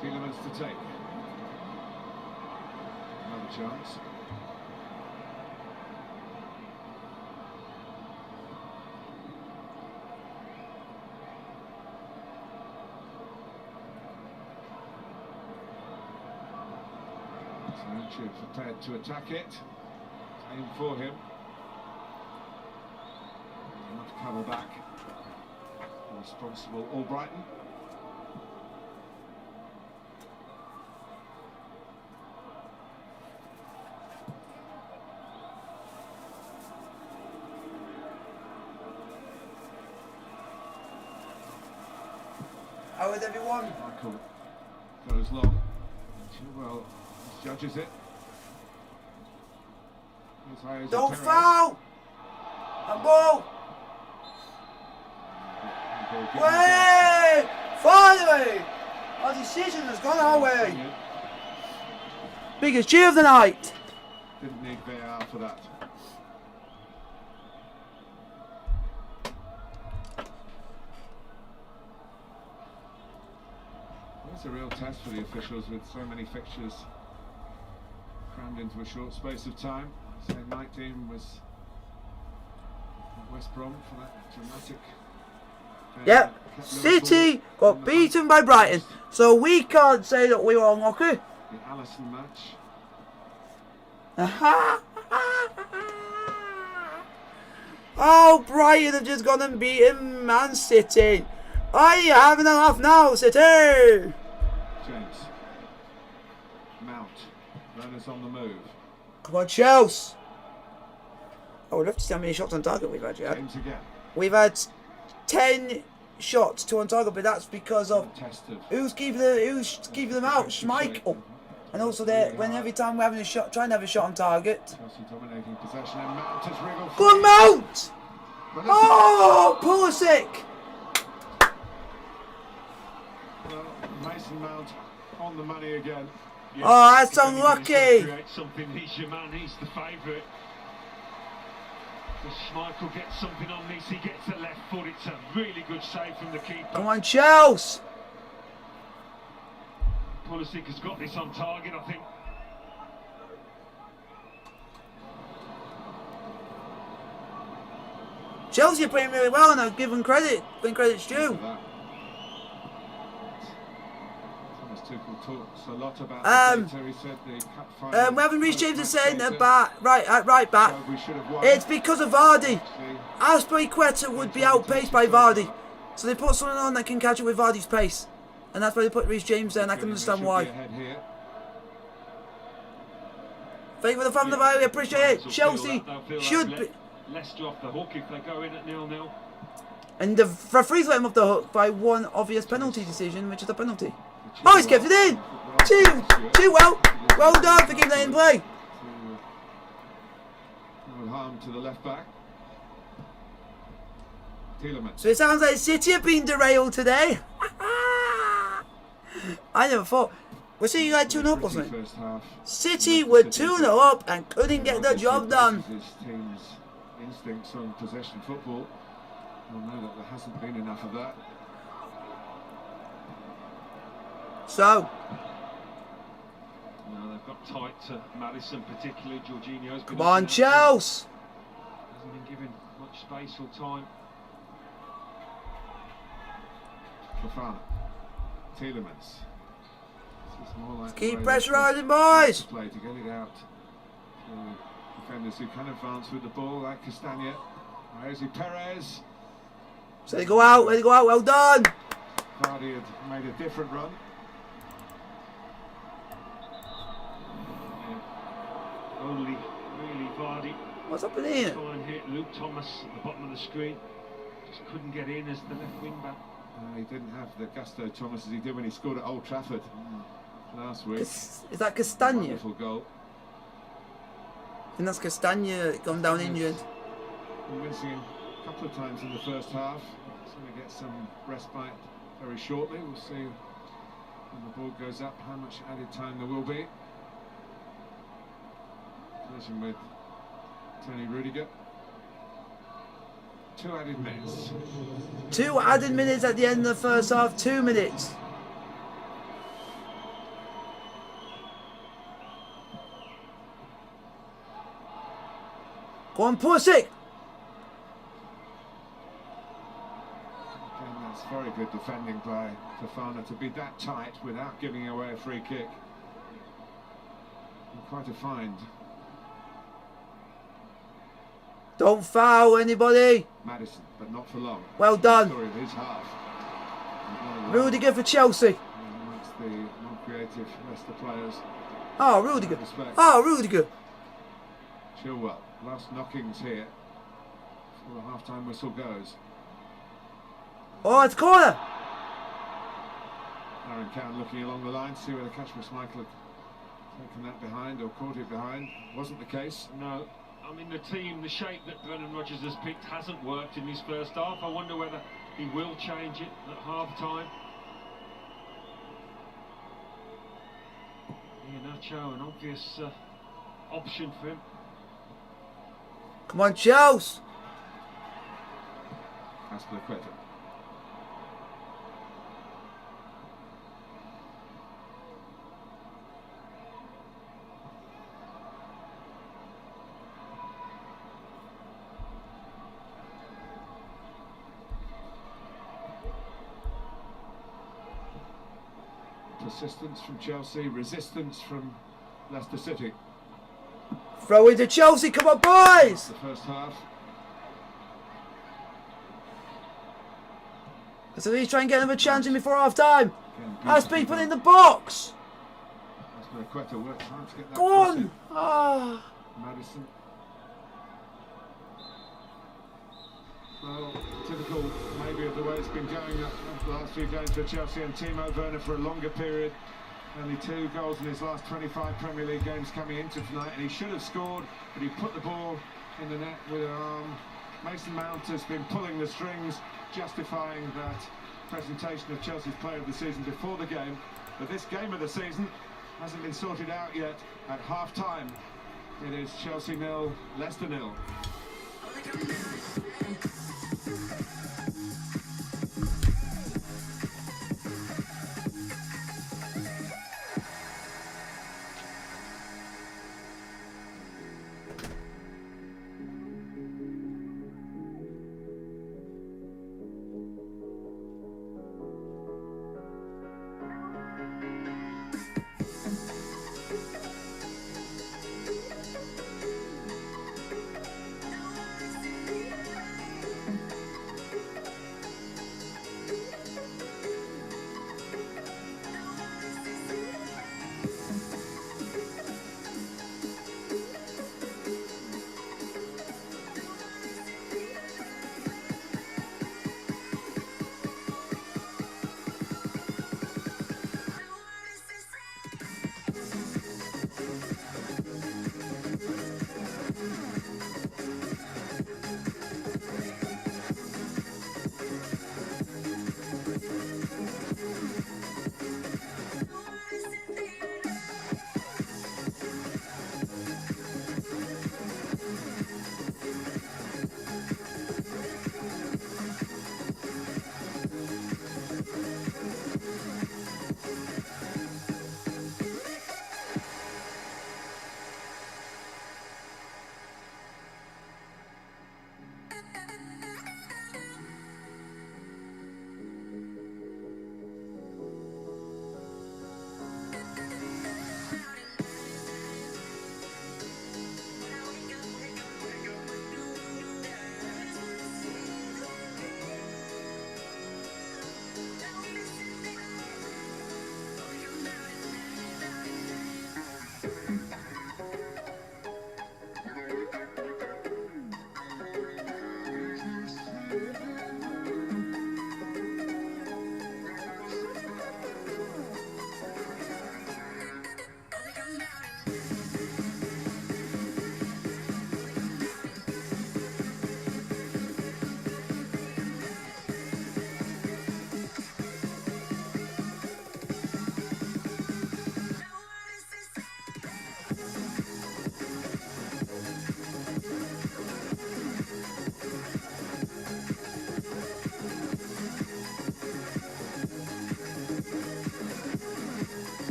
Tielemans to take. Another chance. Sancho prepared to attack it. Aim for him. Enough cover back. Responsible Albrighton. How is everyone? Michael goes long. Chilwell judges it. Don't foul! And ball! Way! Finally! Our decision has gone our way. Biggest cheer of the night. Didn't need VAR for that. It's a real test for the officials with so many fixtures crammed into a short space of time. Same night team was at West Brom for that dramatic. Yep, City got beaten by Brighton, so we can't say that we were unlucky. The Allison match. Oh, Brighton have just gone and beaten Man City. Are you having a laugh now, City? James. Mount. Runners on the move. Come on, Chelsea. I would love to see how many shots on target we've had yet. James again. We've had 10 shots, 2 on target, but that's because of Test of who's keeping them out, Schmeichel. And also when every time we're having a shot, trying to have a shot on target. Chelsea dominating possession and Mount has wriggled Go on, Mount! Oh, Pulisic! Well, Mason Mount on the money again. Yeah. Oh, that's If anybody's unlucky. gonna create something, he's your man, he's the favourite. If Schmeichel gets something on this, he gets a left foot. It's a really good save from the keeper. Come on, Chelsea! Pulisic has got this on target, I think. Chelsea are playing really well and I've given credit when credit's due. Thomas Tuchel talks a lot about the data. He said the cup final. We haven't reached James saying about right back. So we should have won. It's because of Vardy. Azpilicueta would be outpaced by Vardy. So they put someone on that can catch up with Vardy's pace. And that's why they put Reece James there, and I can understand why. Thank you for the fan of the video, we appreciate it. Chelsea should be. Leicester off the hook if they go in at 0-0. And the referees let him off the hook by one obvious penalty decision, which is a penalty. Oh, he's kept it in! Too well. Well done for keeping that in play. No harm to the left back. Tielemans. So it sounds like City have been derailed today. I never thought. Was City like 2-0 or something? City were 2-0 up and couldn't get the job done. His team's instincts on possession football. We'll know that there hasn't been enough of that. So. No, they've got tight to Maddison, particularly. Jorginho's been. Come on, Chelsea. Hasn't been given much space or time. Fofana. Tielemans. Keep pressurising, boys. Play to get it out Defenders who can advance with the ball, like Castagna. Jose Perez. So they go out, well done! Vardy had made a different run. Yeah. Only really Vardy. What's happening here? Try and hit Luke Thomas at the bottom of the screen. Just couldn't get in as the left wing back. He didn't have the gusto, Thomas, as he did when he scored at Old Trafford last week. Is that Castagna? Wonderful goal. I think that's Castagna gone down injured. Been missing him a couple of times in the first half. He's going to get some respite very shortly. We'll see when the ball goes up how much added time there will be. Collision with Tony Rudiger. 2 added minutes. 2 added minutes at the end of the first half. 2 minutes. Go on, push it. Again, that's very good defending by Fofana to be that tight without giving away a free kick. And quite a find. Don't foul anybody. Maddison, but not for long. Well done. Story of his half. Rudiger for Chelsea. Amongst the non-creative Leicester players. Oh, Rudiger. Oh, Rudiger. Chilwell, last knockings here before the half-time whistle goes. Oh, it's a corner. Aaron Cowan looking along the line to see whether Kasper Schmeichel had taken that behind or caught it behind. Wasn't the case. No. I mean, the team, the shape that Brendan Rodgers has picked hasn't worked in his first half. I wonder whether he will change it at half-time. Nacho, an obvious option for him. Come on, Chelsea. Azpilicueta. Persistence from Chelsea, resistance from Leicester City. Throw into Chelsea. Come on, boys. The first half. So he's trying to get another chance in before half time. Again, Has people in the box. Azpilicueta worked hard to get that Go cross on. in. Ah. Maddison. Well, typical maybe of the way it's been going up the last few games for Chelsea, and Timo Werner for a longer period. Only 2 goals in his last 25 Premier League games coming into tonight, and he should have scored, but he put the ball in the net with an arm. Mason Mount has been pulling the strings, justifying that presentation of Chelsea's player of the season before the game. But this game of the season hasn't been sorted out yet. At half-time, it is Chelsea 0, Leicester 0.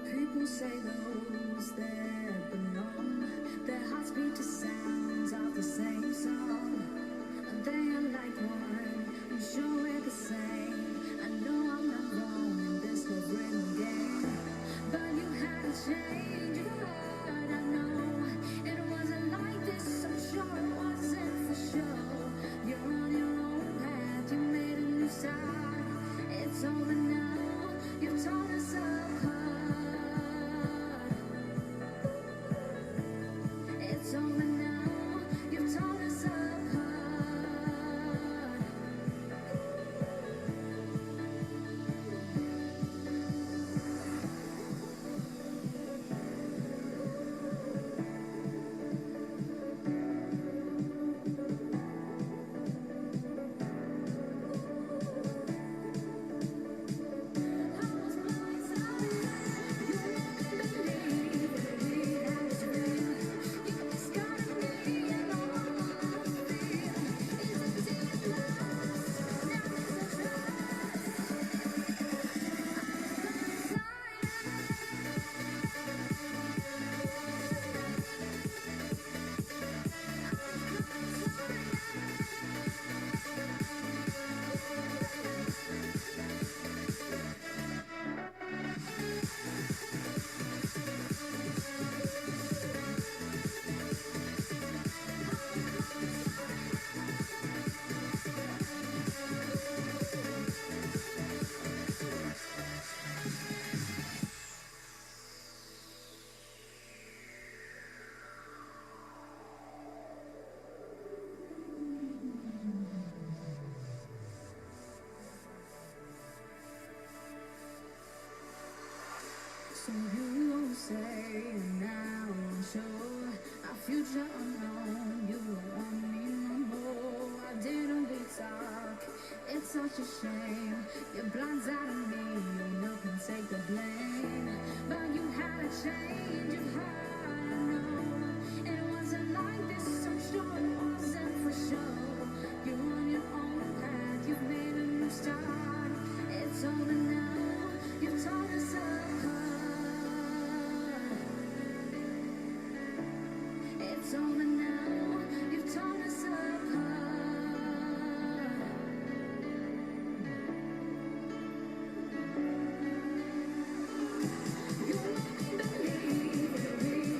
People say those that belong, their hearts beat to sounds of the same song. They are like one, I'm sure we're the same. I know I'm not wrong in this love rhythm game, but you had a change of heart. I know it wasn't like this, I'm sure it wasn't for sure. You're on your own path, you made a new start. It's over now, you've torn us apart. It's over now, you've torn us apart. So you won't say now, I'm sure our future unknown. You don't want me no more. Why didn't we talk? It's such a shame. You're blindsiding me, you know, can take the blame. But you had a change of heart. I know it wasn't like this, I'm sure it wasn't for sure. You're on your own path, you've made a new start. It's over now, you've torn us apart. It's over now, you've torn us apart. You made me believe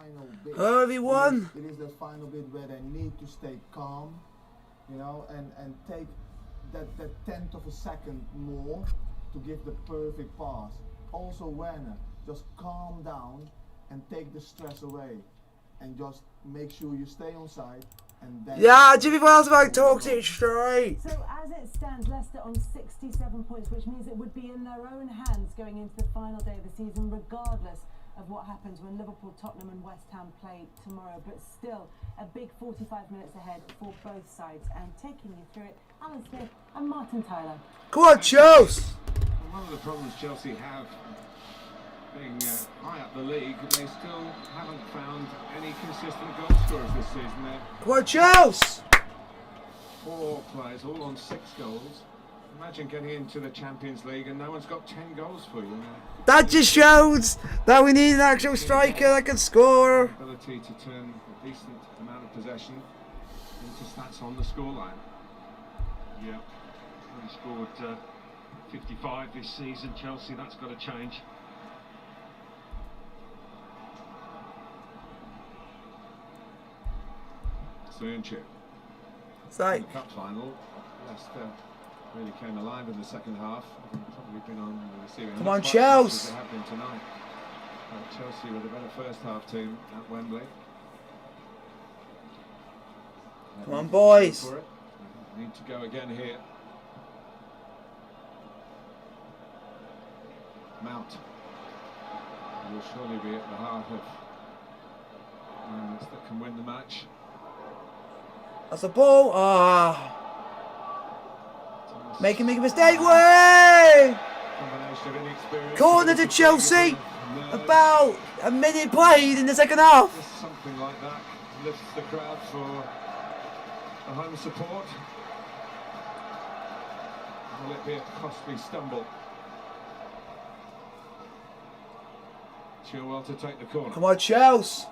final bit. Oh, everyone. It is that final bit where they need to stay calm, you know, and take that tenth of a second more to give the perfect pass. Also, Werner, just calm down and take the stress away, and just make sure you stay on side. And then Yeah, Jimmy Wells about talks it straight. So as it stands, Leicester on 67 points, which means it would be in their own hands going into the final day of the season, regardless of what happens when Liverpool, Tottenham and West Ham play tomorrow. But still, a big 45 minutes ahead for both sides. And taking you through it, Alan Smith and Martin Tyler. Come on, Chelsea. One of the problems Chelsea have, being high up the league, they still haven't found any consistent goal scorers this season. They're Come on, Chelsea. 4 players, all on 6 goals. Imagine getting into the Champions League and no one's got 10 goals for you. That just shows that we need an actual striker that can score. Ability to turn a decent amount of possession into stats on the scoreline. Yeah, he scored 55 this season, Chelsea. That's got to change. Soonchip. It's like, In the cup final, Leicester really came alive in the second half. Probably been on the receiving. Come on, end quite as much as Chelsea. they have been tonight. Chelsea with a better first half team at Wembley. Come on, boys. For it. Need to go again here. Mount will surely be at the heart of moments that can win the match. that's the ball. Ah. Make a mistake. Way! Combination of inexperience. Corner to Chelsea. About a minute played in the second half. Just something like that lifts the crowd for the home support. Will it be a costly stumble? Chilwell to take the corner. Come on, Chelsea.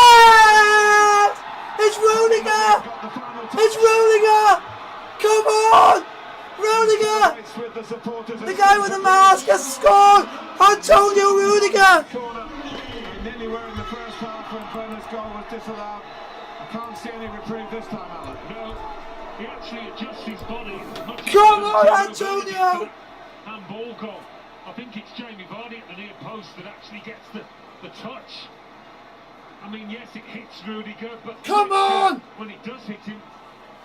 Yes! It's Rudiger! It's Rudiger! Come on! Rudiger! The guy with the mask has scored! Antonio Rudiger! Corner. Nearly were in the first half when Werner's goal was disallowed. I can't see any reprieve this time, Alan. No, he actually adjusts his body. Come on, Antonio! Handball goal. I think it's Jamie Vardy at the near post that actually gets the touch. I mean, yes, it hits Rudiger, but Come on! when it does hit him,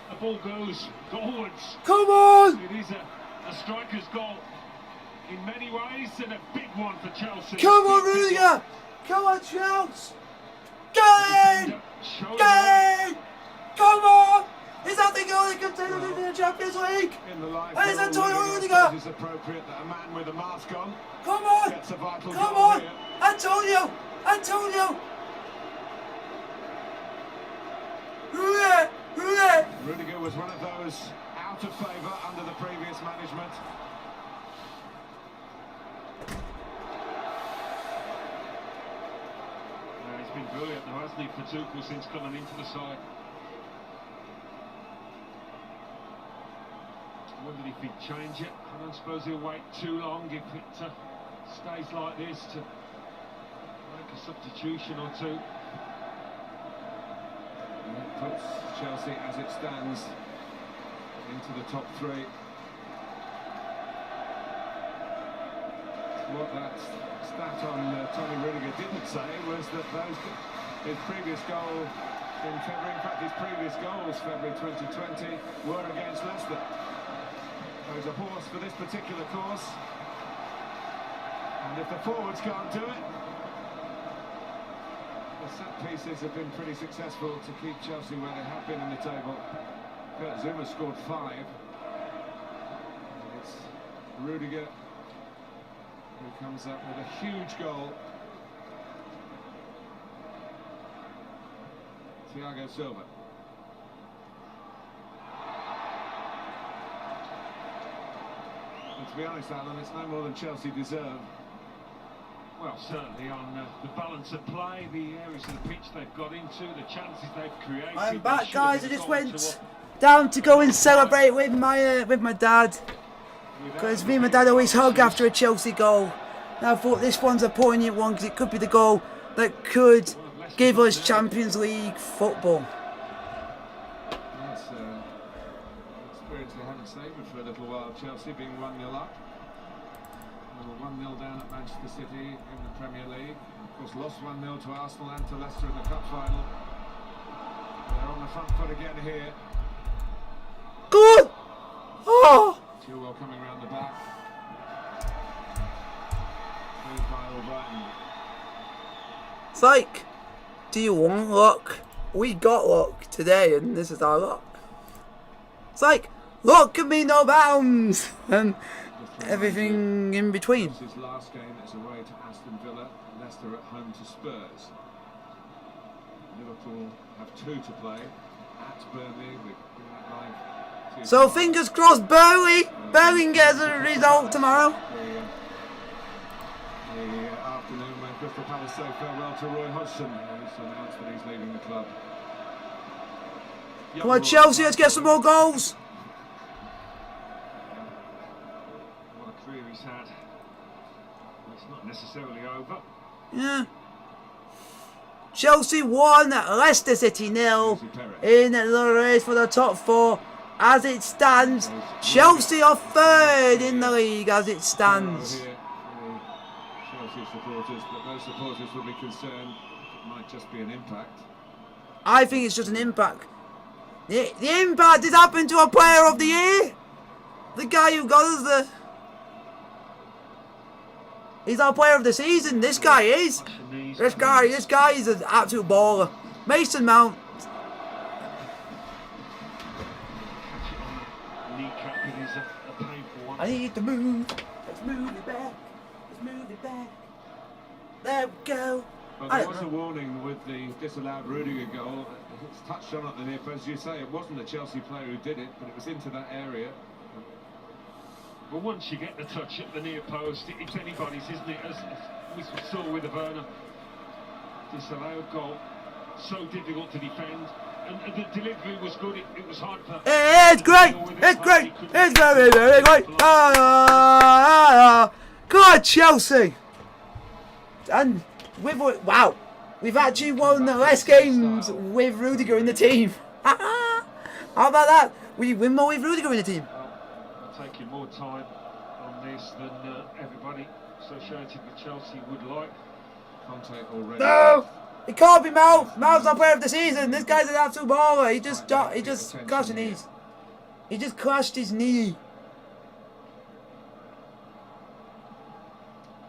the ball goes goalwards. Come on! It is a striker's goal in many ways and a big one for Chelsea. Come on, Rudiger! Come on, Chelsea! Get in! Get in! Come on! Is that the goal that contended in the Champions League? In the live And it's goal, Antonio I Rudiger! suppose it's appropriate that a man with a mask on Come on! gets a vital Come goal on! here. Antonio! Antonio! Rudiger! Rudiger! Rudiger was one of those out of favour under the previous management. He's been brilliant now, hasn't he, for Tuchel since coming into the side. I wondered if he'd change it. I don't suppose he'll wait too long if it stays like this to make a substitution or two. And that puts Chelsea, as it stands, into the top 3. What that stat on Tommy Rudiger didn't say was that his previous goal in February, in fact his previous goals, February 2020, were against Leicester. There's a horse for this particular course, and if the forwards can't do it, the set pieces have been pretty successful to keep Chelsea where they have been in the table. Kurt Zuma scored 5. It's Rudiger who comes up with a huge goal. Thiago Silva. And to be honest, Alan, it's no more than Chelsea deserve. Well, certainly on the balance of play, the areas of the pitch they've got into, the chances they've created. I'm they back, should guys. I have just gone went to down to go and celebrate with my dad. Because me and my dad always hug after a Chelsea goal. And I thought this one's a poignant one because it could be the goal that could give us Champions League football. That's experience they haven't savoured for a little while. Chelsea being 1-0 up. They were 1-0 down at Manchester City in the Premier League. And of course, lost 1-0 to Arsenal and to Leicester in the cup final. They're on the front foot again here. Good! Oh! Chilwell coming around the back. Moved by Albrighton. It's like, do you want luck? We got luck today, and this is our luck. It's like, luck can be no bounds, and everything in between. His last game is away to Aston Villa, Leicester at home to Spurs. Liverpool have 2 to play at Burnley. So fingers crossed, Burnley gets a result tomorrow. The afternoon when Crystal Palace say farewell to Roy Hodgson, who's announced that he's leaving the club. Come on, Chelsea, let's get some more goals. What a career he's had. It's not necessarily over. Yeah. Chelsea 1, Leicester City 0 in the race for the top 4. As it stands, Chelsea are 3rd in the league as it stands. Chelsea supporters, but those supporters will be concerned it might just be an impact. I think it's just an impact. The impact has happened to a player of the year. The guy who got us the... He's our player of the season. This guy is. This guy is an absolute baller. Mason Mount. I need to move. Let's move it back. Let's move it back. There we go. Well, there was a warning with the disallowed Rudiger goal. It's touched on at the near post. As you say, it wasn't a Chelsea player who did it, but it was into that area. But once you get the touch at the near post, it's anybody's, isn't it? As we saw with the Werner. Disallowed goal. So difficult to defend. And the delivery was good. It was hard for... It's great! It's great! It's very, very great! God, Chelsea! And wow! We've actually won less games with Rudiger in the team. How about that? We win more with Rudiger in the team. Taking more time on this than everybody associated with Chelsea would like. Conte already. No! It can't be Mount. Mount's our player of the season. This guy's an absolute baller. He just crashed his knees. He just crashed his knee.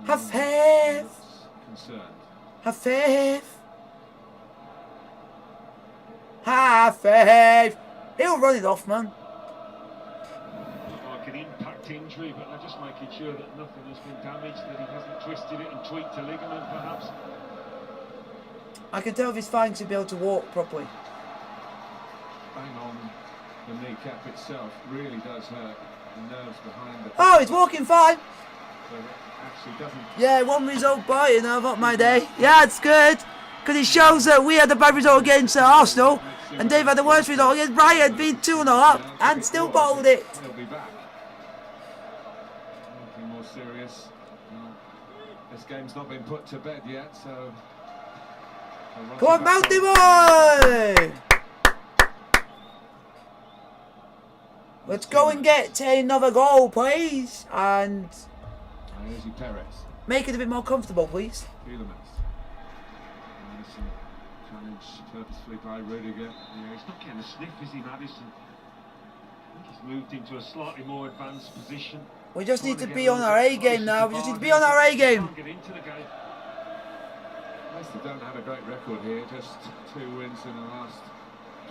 Have faith. Concerned. Have faith. Have faith. He'll run it off, man. Like an impact injury, but they're just making sure that nothing has been damaged, that he hasn't twisted it and tweaked a ligament, perhaps. I can tell if he's fine to be able to walk properly. Bang on the kneecap itself really does hurt the nerves behind the... Oh, he's walking fine. But it actually doesn't... Yeah, 1 result Brighton, I've got my day. Yeah, it's good. Because it shows that we had a bad result against Arsenal and Dave had the worst result against Brighton, being 2-0 up and still bottled it. He'll be back. Nothing more serious. Well, this game's not been put to bed yet, so... Come on, Mounty boy! Let's go and get another goal, please. And make it a bit more comfortable, please. Challenge purposefully by Rudiger. Yeah, he's not getting a sniff, is he, Madison? I think he's moved into a slightly more advanced position. We just need to be on our A game now. We just need to be on our A game. Get into the game. Leicester don't have a great record here, just 2 wins in the last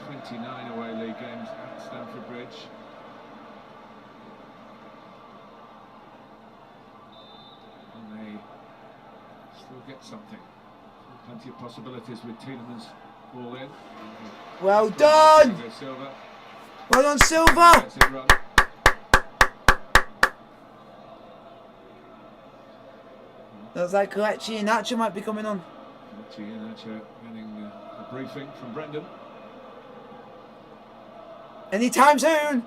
29 away league games at Stamford Bridge. And they still get something. Plenty of possibilities with Tielemans ball in. Well done! Silva. Well done, Silva! Gets it run. Looks like Kelechi and Nacho might be coming on. Getting a briefing from Brendan. Anytime soon!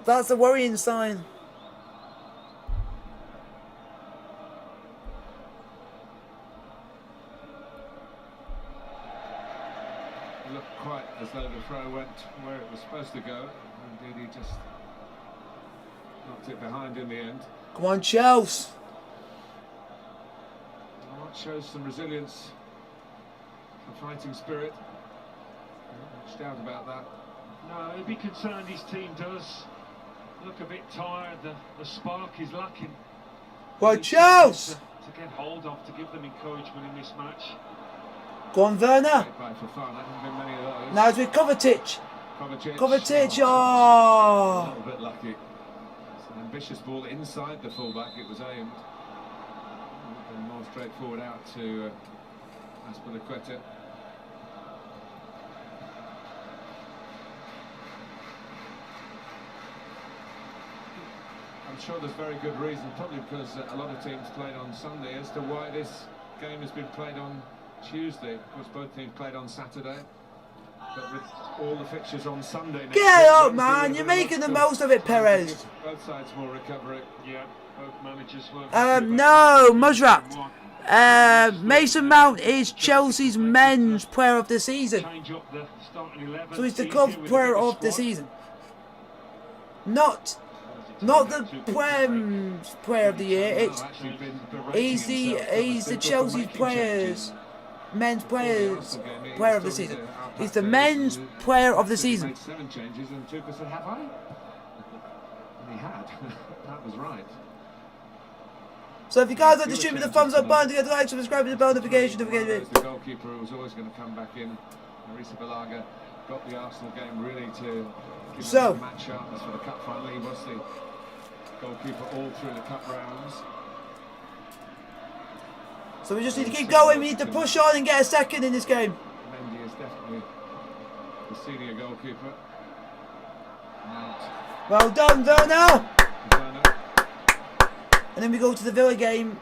That's a worrying sign. throw went where it was supposed to go. Indeed, he just knocked it behind in the end. Come on, Chelsea. Well, that shows some resilience, some fighting spirit. No much doubt about that. No, he'd be concerned his team does look a bit tired. The spark is lacking. Well, Chelsea. To get hold of, to give them encouragement in this match. Go on, Werner. Great play for fun. There haven't been many of those. Now it's with Kovacic. Kovacic. Kovacic, A oh! little bit lucky. It's an ambitious ball inside the fullback. It was aimed. And more straightforward out to Aspilicueta. I'm sure there's very good reason, probably because a lot of teams played on Sunday, as to why this game has been played on Tuesday. Of course, both teams played on Saturday. But with all the fixtures on Sunday next Get week, up, Wednesday man. would You're have been making the lots most of it, Perez. give both sides more recovery. Yeah, both managers were. No, Musrat. Mason Mount is Chelsea's men's player of the season. Change up the starting 11. So he's the Easier club with a player bigger of the squad. season. Not the Prem's player of the year. It's he's the Chelsea players, men's players player of the season. He's the men's player of the season. Made 7 changes and Tuchel said, "Have I?" And he had. That was right. So if you guys like the stream with the thumbs up button, to get the like, subscribe, and the bell notification. Don't forget There's it. the goalkeeper who was always going to come back in. Marisa Balaga got the Arsenal game really to give So- him the match sharpness for the cup final. He was the goalkeeper all through the cup rounds. So we just need to keep going. We need to push on and get a second in this game. Mendy is definitely the senior goalkeeper. Mount, Well done, Werner. Werner. And then we go to the Villa game.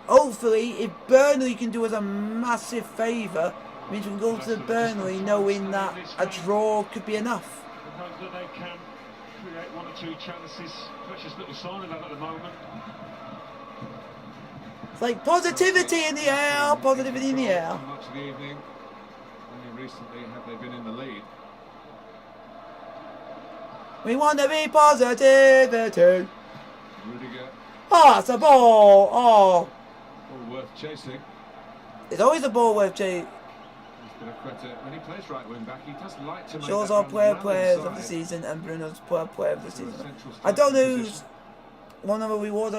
Hopefully, if Burnley can do us a massive favour, it means we can go to Burnley knowing that a draw could be enough. And hope that they can create 1 or 2 chances. Precious little sign of that at the moment. It's like positivity in the air, positivity in the air. So much of the evening. Only recently have they been in the lead. We want to be positivity. Rudiger, Oh, it's a ball. Oh, all worth chasing. it's always a ball worth chasing. When he plays right wing back, he does like to make Shows that our run players round of the inside. season and Bruno's player of the season. Central I don't know striking who's one of the rewards.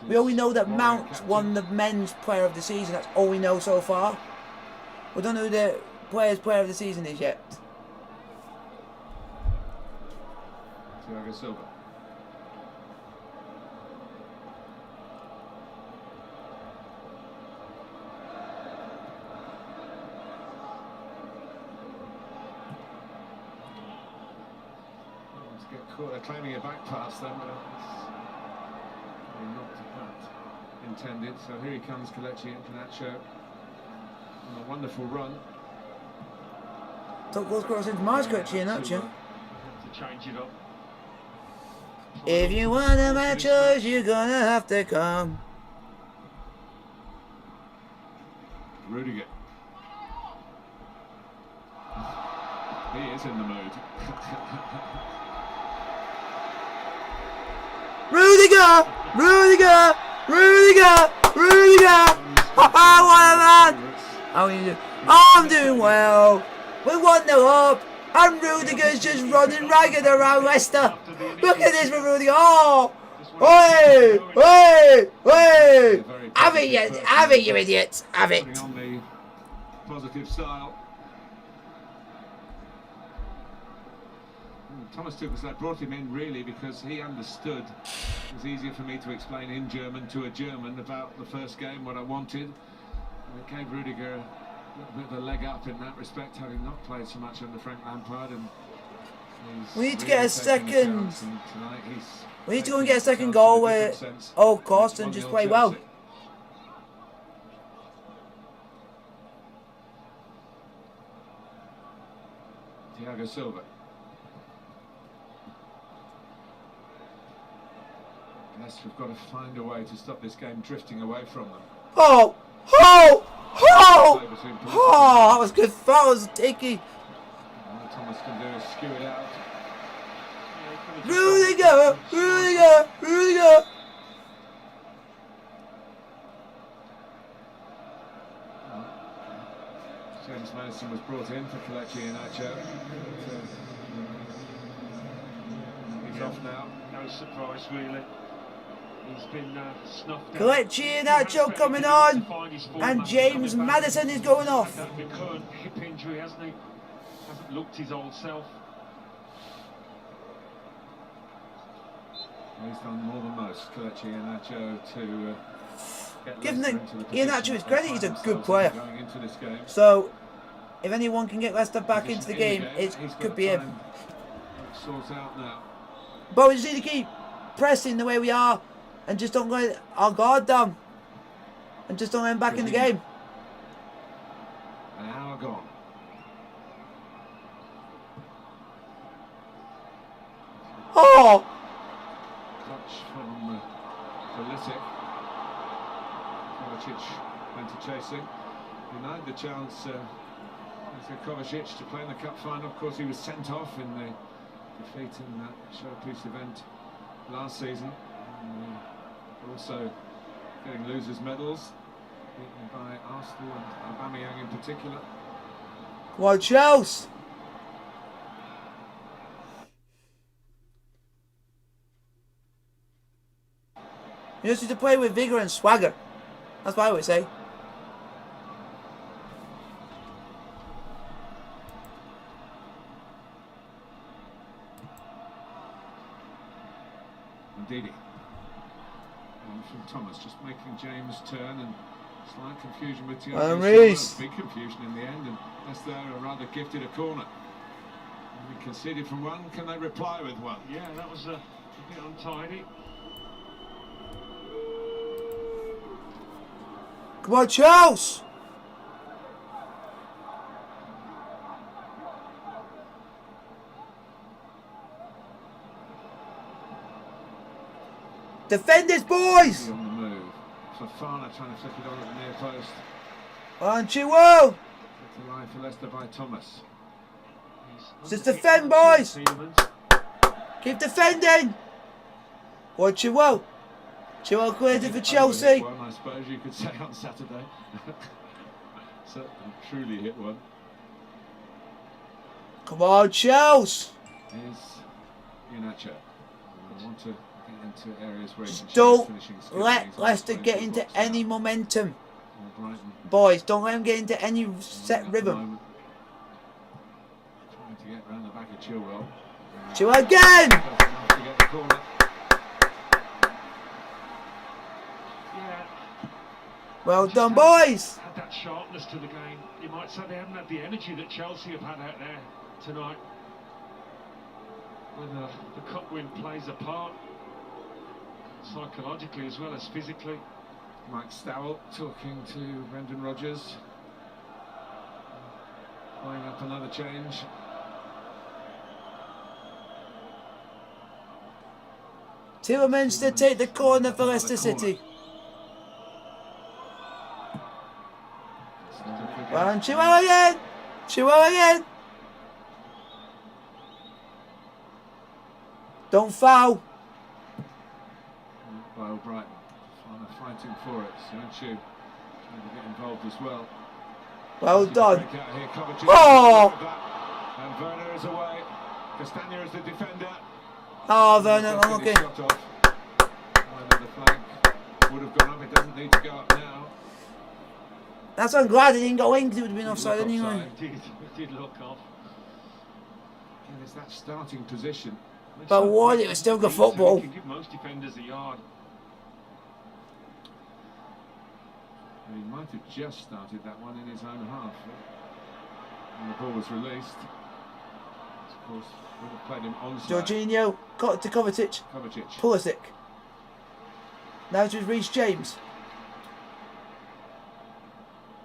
We only know that Mount won the men's player of the season. That's all we know so far. We don't know who the players' player of the season is yet. Thiago Silva. To get caught, they're claiming a back pass then, but it's not that intended. So here he comes, Kelechi Iheanacho, on a wonderful run. Top goal scorer since March, Kelechi Iheanacho. To change it up. If you want to match us, you're gonna have to come. Rudiger. He is in the mood. Rudiger! Rudiger! Rudiger! Rudiger! What a man! How are you doing? Oh, I'm doing well. We're 1-0 up. And Rudiger's just running ragged around Leicester. Look at this for Rudiger. Oh! Hey! Hey! Hey! Have it, you idiots. Have it. Putting on the positive style. Thomas Tuchel said I brought him in really because he understood. It was easier for me to explain in German to a German about the first game what I wanted. And it gave Rudiger a little bit of a leg up in that respect, having not played so much under Frank Lampard. And We need to get a second. Tonight We need to go and get a second goal where old Costin just play well. Thiago Silva. Leicester have got to find a way to stop this game drifting away from them. Oh! Oh! Oh! Oh! That was good. That was sticky. else can do is skew it out. Rudiger! Rudiger! Rudiger! James Madison was brought in for Kelechi Iheanacho. He's off now. No surprise, really. He's been snuffed out. Kelechi Iheanacho coming on, and James Madison is going off. That recurrent hip injury, hasn't he? Hasn't looked his old self. He's done more than most, Kelechi Iheanacho, to get Give Leicester into the Iheanacho position his they credit, find he's a good themselves player. Going into this game. So, if anyone can get Leicester back into the game, it could be him. Sorts out now. But we just need to keep pressing the way we are, and just don't let our guard down, and just don't let him back in the game. An hour gone. Oh! Touch from Pulisic. Kovacic went to chasing. Denied the chance to Kovacic to play in the cup final. Of course, he was sent off in the defeat in that showpiece event last season. And, also getting losers' medals, beaten by Arsenal and Aubameyang in particular. Come on, Chelsea! You just need to play with vigour and swagger. That's what I would say. Indeed. One from Thomas, just making James turn, and slight confusion with Thiago. Reece. Big confusion in the end, and Leicester are rather gifted a corner. And we conceded from one. Can they reply with one? Yeah, that was a bit untidy. Come on, Chelsea! Defend this, boys! On the move. Fofana trying to flick it on at the near post. On Chilwell! Set to line for Leicester by Thomas. Just defend, boys! Keep defending! On Chilwell! Chilwell cleared it for Chelsea. One, I suppose you could say on Saturday. Certainly truly hit one. Come on, Chelsea! Is Iheanacho. I want to get into areas where Just he can don't finishing skills. let Leicester get into any momentum. Brighton Boys, don't let them get into any set at the rhythm. moment. Trying to get round the back of Chilwell. Chilwell again! Doesn't have to get the corner. Yeah. Well Just done, haven't boys! Had that sharpness to the game. You might say they haven't had the energy that Chelsea have had out there tonight. Whether the cup win plays a part, psychologically as well as physically. Mike Stowell talking to Brendan Rodgers. Playing up another change. Tielemans to take the corner for Leicester City. And Chilwell again! Chilwell again! Don't foul! By Brighton. Fighting for it. Sancho trying to get involved as well. Well done. Oh! Oh! And Werner is away. Castagna is the defender. Oh, Werner, unlucky. Shot off. The flag would have gone up. It doesn't need to go up now. That's why I'm glad it didn't go in, because it would have been offside anyway. It did look off. And it's that starting position. But what? It was still good football. You can give most defenders a yard. He might have just started that one in his own half. And the ball was released. Of course, would have played him onside. Jorginho, got to Kovacic. Kovacic. Pulisic. Now to Reece James.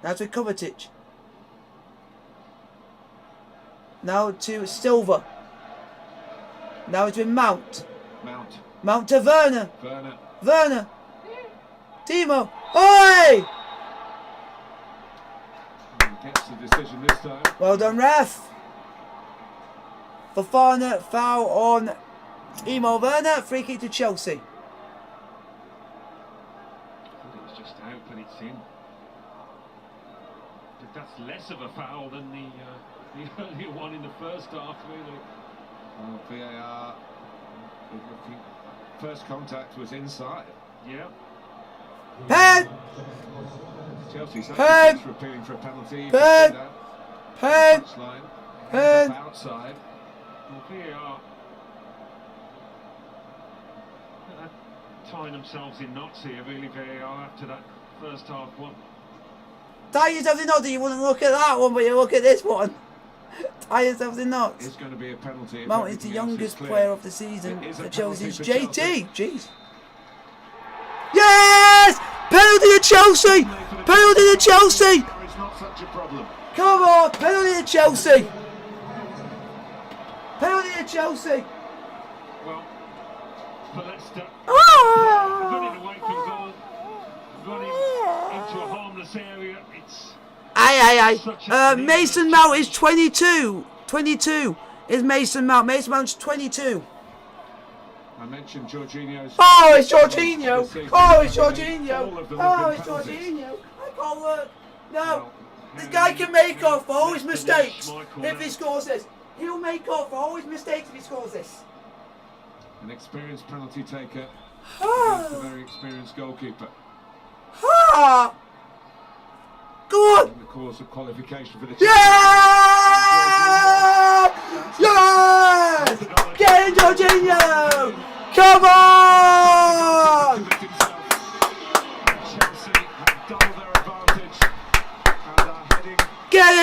Now to Kovacic. Now to Silva. Now it's with Mount. Mount. Mount to Werner. Werner. Werner. Timo. Oi! Gets the decision this time. Well done, ref. Fofana, foul on Timo Werner. Free kick to Chelsea. I thought it was just out, but it's in. But that's less of a foul than the earlier one in the first half, really. Well, VAR looking. First contact was inside. Yeah. Pen! Chelsea Pen! for appealing for a penalty. Pen! Pen! Touchline. Pen! Outside. Well, VAR tying themselves in knots here, really, VAR, after that first half one. Tie yourselves in knots. You wouldn't look at that one, but you look at this one. Tie yourselves in knots. It's going to be a penalty. Mount is the youngest player of the season for Chelsea's JT. Jeez. Yes! Penalty to Chelsea! Penalty to Chelsea! It's not such a problem. Come on! Penalty to Chelsea! Penalty to Chelsea! Well, for Leicester, Ah! running away from goal, running into a harmless area, it's... Aye. Mason Mount is 22. 22 is Mason Mount. Mason Mount's 22. I mentioned Jorginho's. Oh, it's Jorginho. Oh, it's Jorginho. Oh, it's Jorginho. I can't look. No. This guy can make up for all his mistakes if he scores this. He'll make up for all his mistakes if he scores this. An experienced penalty taker. Ah. A very experienced goalkeeper. Ah. Go on. In the course of qualification for the Yeah! Yes! Get in, Jorginho! Come on! Chelsea have doubled their advantage and are heading. Get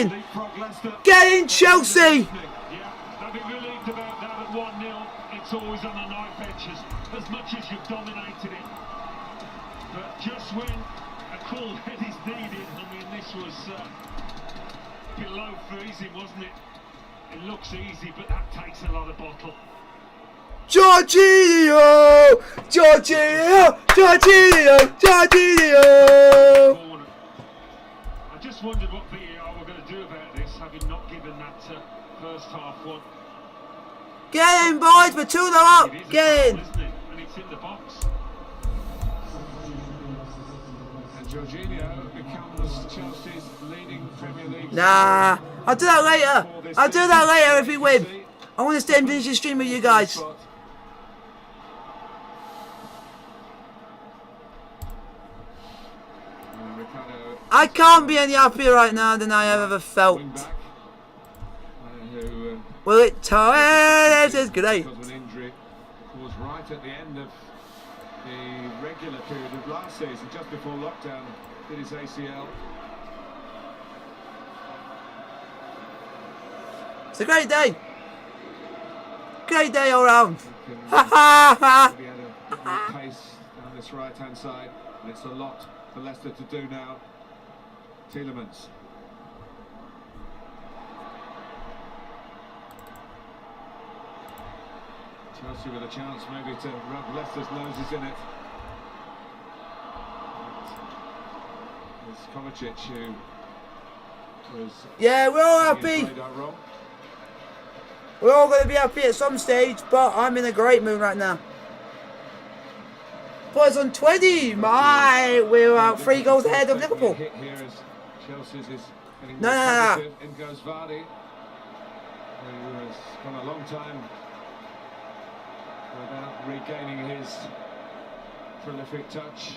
in! Leapfrog Leicester. Get in, Chelsea! Yeah, they'll be relieved about that at 1-0. It's always on the knife edge as much as you've dominated it. But just when a cool head is needed, I mean, this was below freezing, wasn't it? It looks easy, but that takes a lot of bottle. Jorginho! Jorginho! Jorginho! Jorginho! Corner. I just wondered what VAR were going to do about this, having not given that first half one. Get in, boys! We're 2-0 up! It is a Get foul, in! isn't it? And it's in the box. And Jorginho becomes Chelsea's leading Premier League. Nah, I'll do that later. I'll do that later if we win. I want to stay and finish the stream with you guys. I can't be any happier right now than I have ever felt. Will it turn? This is great. Because of an injury was right at the end of the regular period of last season, just before lockdown, did his ACL. It's a great day. Great day all round. Ha ha ha. He had a pace down this right-hand side, and it's a lot for Leicester to do now. Tielemans. Chelsea with a chance maybe to rub Leicester's noses in it. It's Kovacic who was... Yeah, we're all happy. We're all going to be happy at some stage, but I'm in a great mood right now. Boys on 20. We're out 3 goals ahead of Liverpool. Hit here as Chelsea's is getting No. In goes Vardy, who has gone a long time without regaining his prolific touch.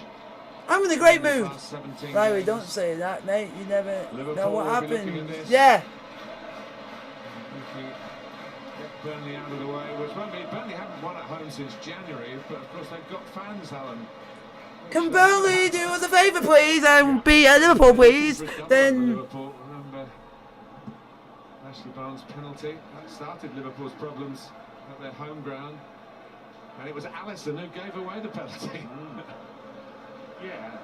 I'm in a great mood. Last 17 Riley, games. don't say that, mate. You never Liverpool know what will be looking at happens. this. Yeah. Get Burnley out of the way, which won't be. Burnley haven't won at home since January, but of course they've got fans, Alan. Can Burnley do us a favour, please, and beat Liverpool, please? Then Liverpool, remember Ashley Barnes' penalty that started Liverpool's problems at their home ground, and it was Alisson who gave away the penalty. Yeah,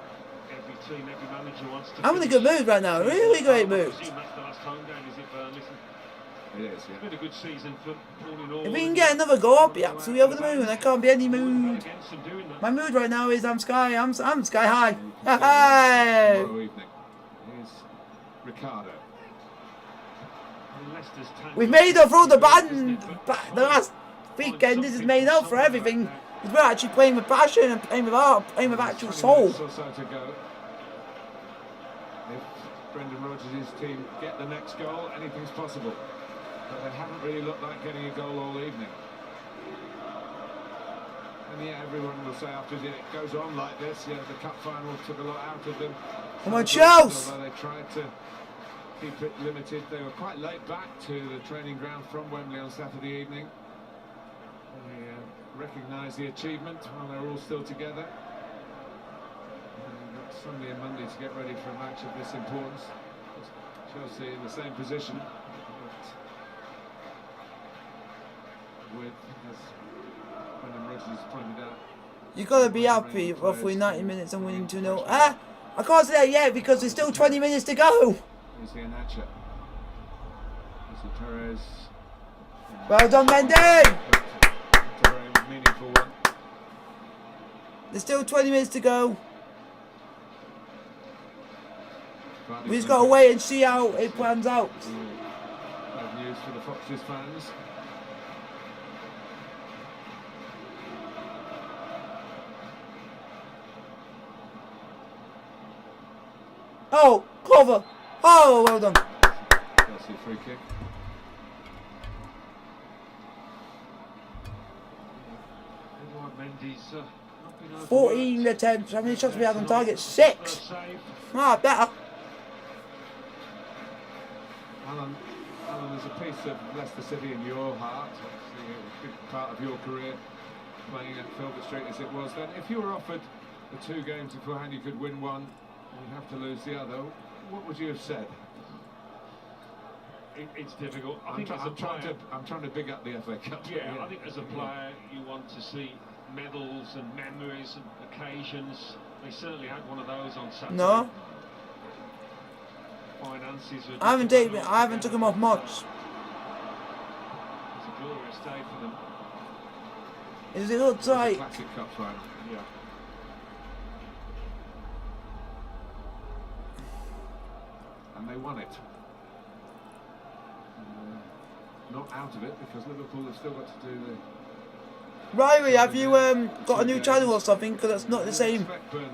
every team, every manager wants to... I'm in a good mood right now. Really great mood. I presume that's the last home game, is it, Burnley? It is, It's yeah. been a good season for all in all. If we can get another goal, I'll be absolutely over the moon. I can't be any mood. Against them doing that. My mood right now is I'm sky high. Tomorrow evening. Here's Ricardo. Leicester's tank We've made up for all the isn't bad, it? But the last weekend. This is made up for everything. We're actually playing with passion and playing with heart, playing with actual 20 soul. minutes or so to go. If Brendan Rodgers' team get the next goal, anything's possible. But they haven't really looked like getting a goal all evening. And yeah, everyone will say after it goes on like this, yeah, the cup final took a lot out of them. Come on, Chelsea! Although they tried to keep it limited, they were quite late back to the training ground from Wembley on Saturday evening. They recognise the achievement while they're all still together. And you've got Sunday and Monday to get ready for a match of this importance. Chelsea in the same position, but with, as Brendan Rodgers pointed out, You gotta be happy roughly 90 minutes and winning 2-0. Ah, I can't say that yet because there's still 20 minutes to go. Here's Iheanacho. Here's Perez. Well done, Mendy. It's a very meaningful one. There's still 20 minutes to go. We just gotta wait and see how it plans out. Bad news for the Foxes fans. Oh, cover. Oh, well done. Chelsea free kick. Eduard Mendy's not been overworked. 14 attempts. How many shots have we had on target? 6. First save. Ah, better. Alan, there's a piece of Leicester City in your heart. Obviously a big part of your career playing at Filbert Street as it was then. If you were offered the 2 games beforehand, you could win one, you'd have to lose the other. What would you have said? It's difficult. I'm trying to big up the FA Cup. Yeah, I think as a player you want to see medals and memories and occasions. They certainly had one of those on Saturday. No. Finances are I haven't took him off much. It's a glorious day for them. Is it looks like Classic Cup final. Yeah. And they won it. Not out of it because Liverpool have still got to do the. Riley, have you got a new channel or something? Because that's not the same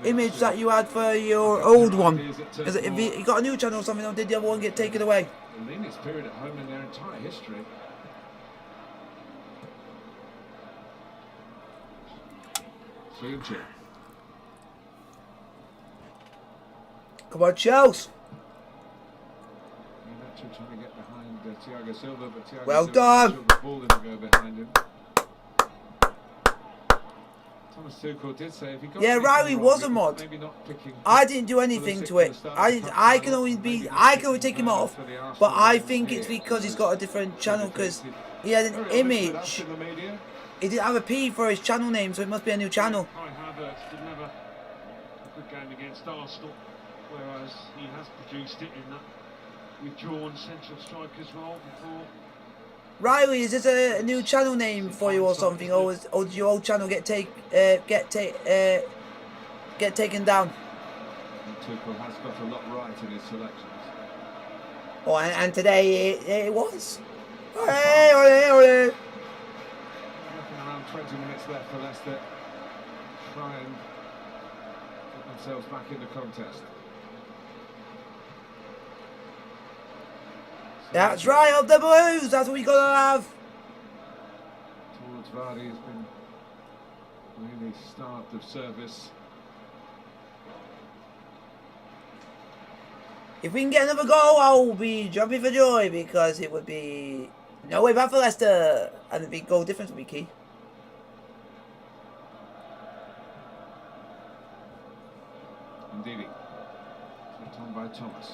image that you had for your old one. Is it, if you got a new channel or something, or did the other one get taken away? The leanest period at home in their entire history. Suchi. Come on, Chelsea. Iheanacho trying to get behind Thiago Silva, but Thiago Well Silva done. sure the ball didn't go behind him. Thomas Tuchel did say if he got Yeah, anything Riley wrong, was he a was mod. maybe not picking I didn't do anything to it. I can only take him off, but I think it's because he's got a different channel because he had an image. He didn't have a P for his channel name, so it must be a new channel. Kai Havertz didn't have a good game against Arsenal, whereas he has produced it in that withdrawn central striker's role before. Riley, is this a new channel name for you or something, or did your old channel get taken down? Tuchel has got a lot right in his selections. Oh, and today it was. Olé, olé, olé. Around 20 minutes left for Leicester. Try and get themselves back in the contest. That's right, up the Blues. That's what we gotta have. Towards Vardy has been really starved of service. If we can get another goal, I'll be jumping for joy because it would be no way back for Leicester, and the big goal difference would be key. Indeed. Flipped on by Thomas.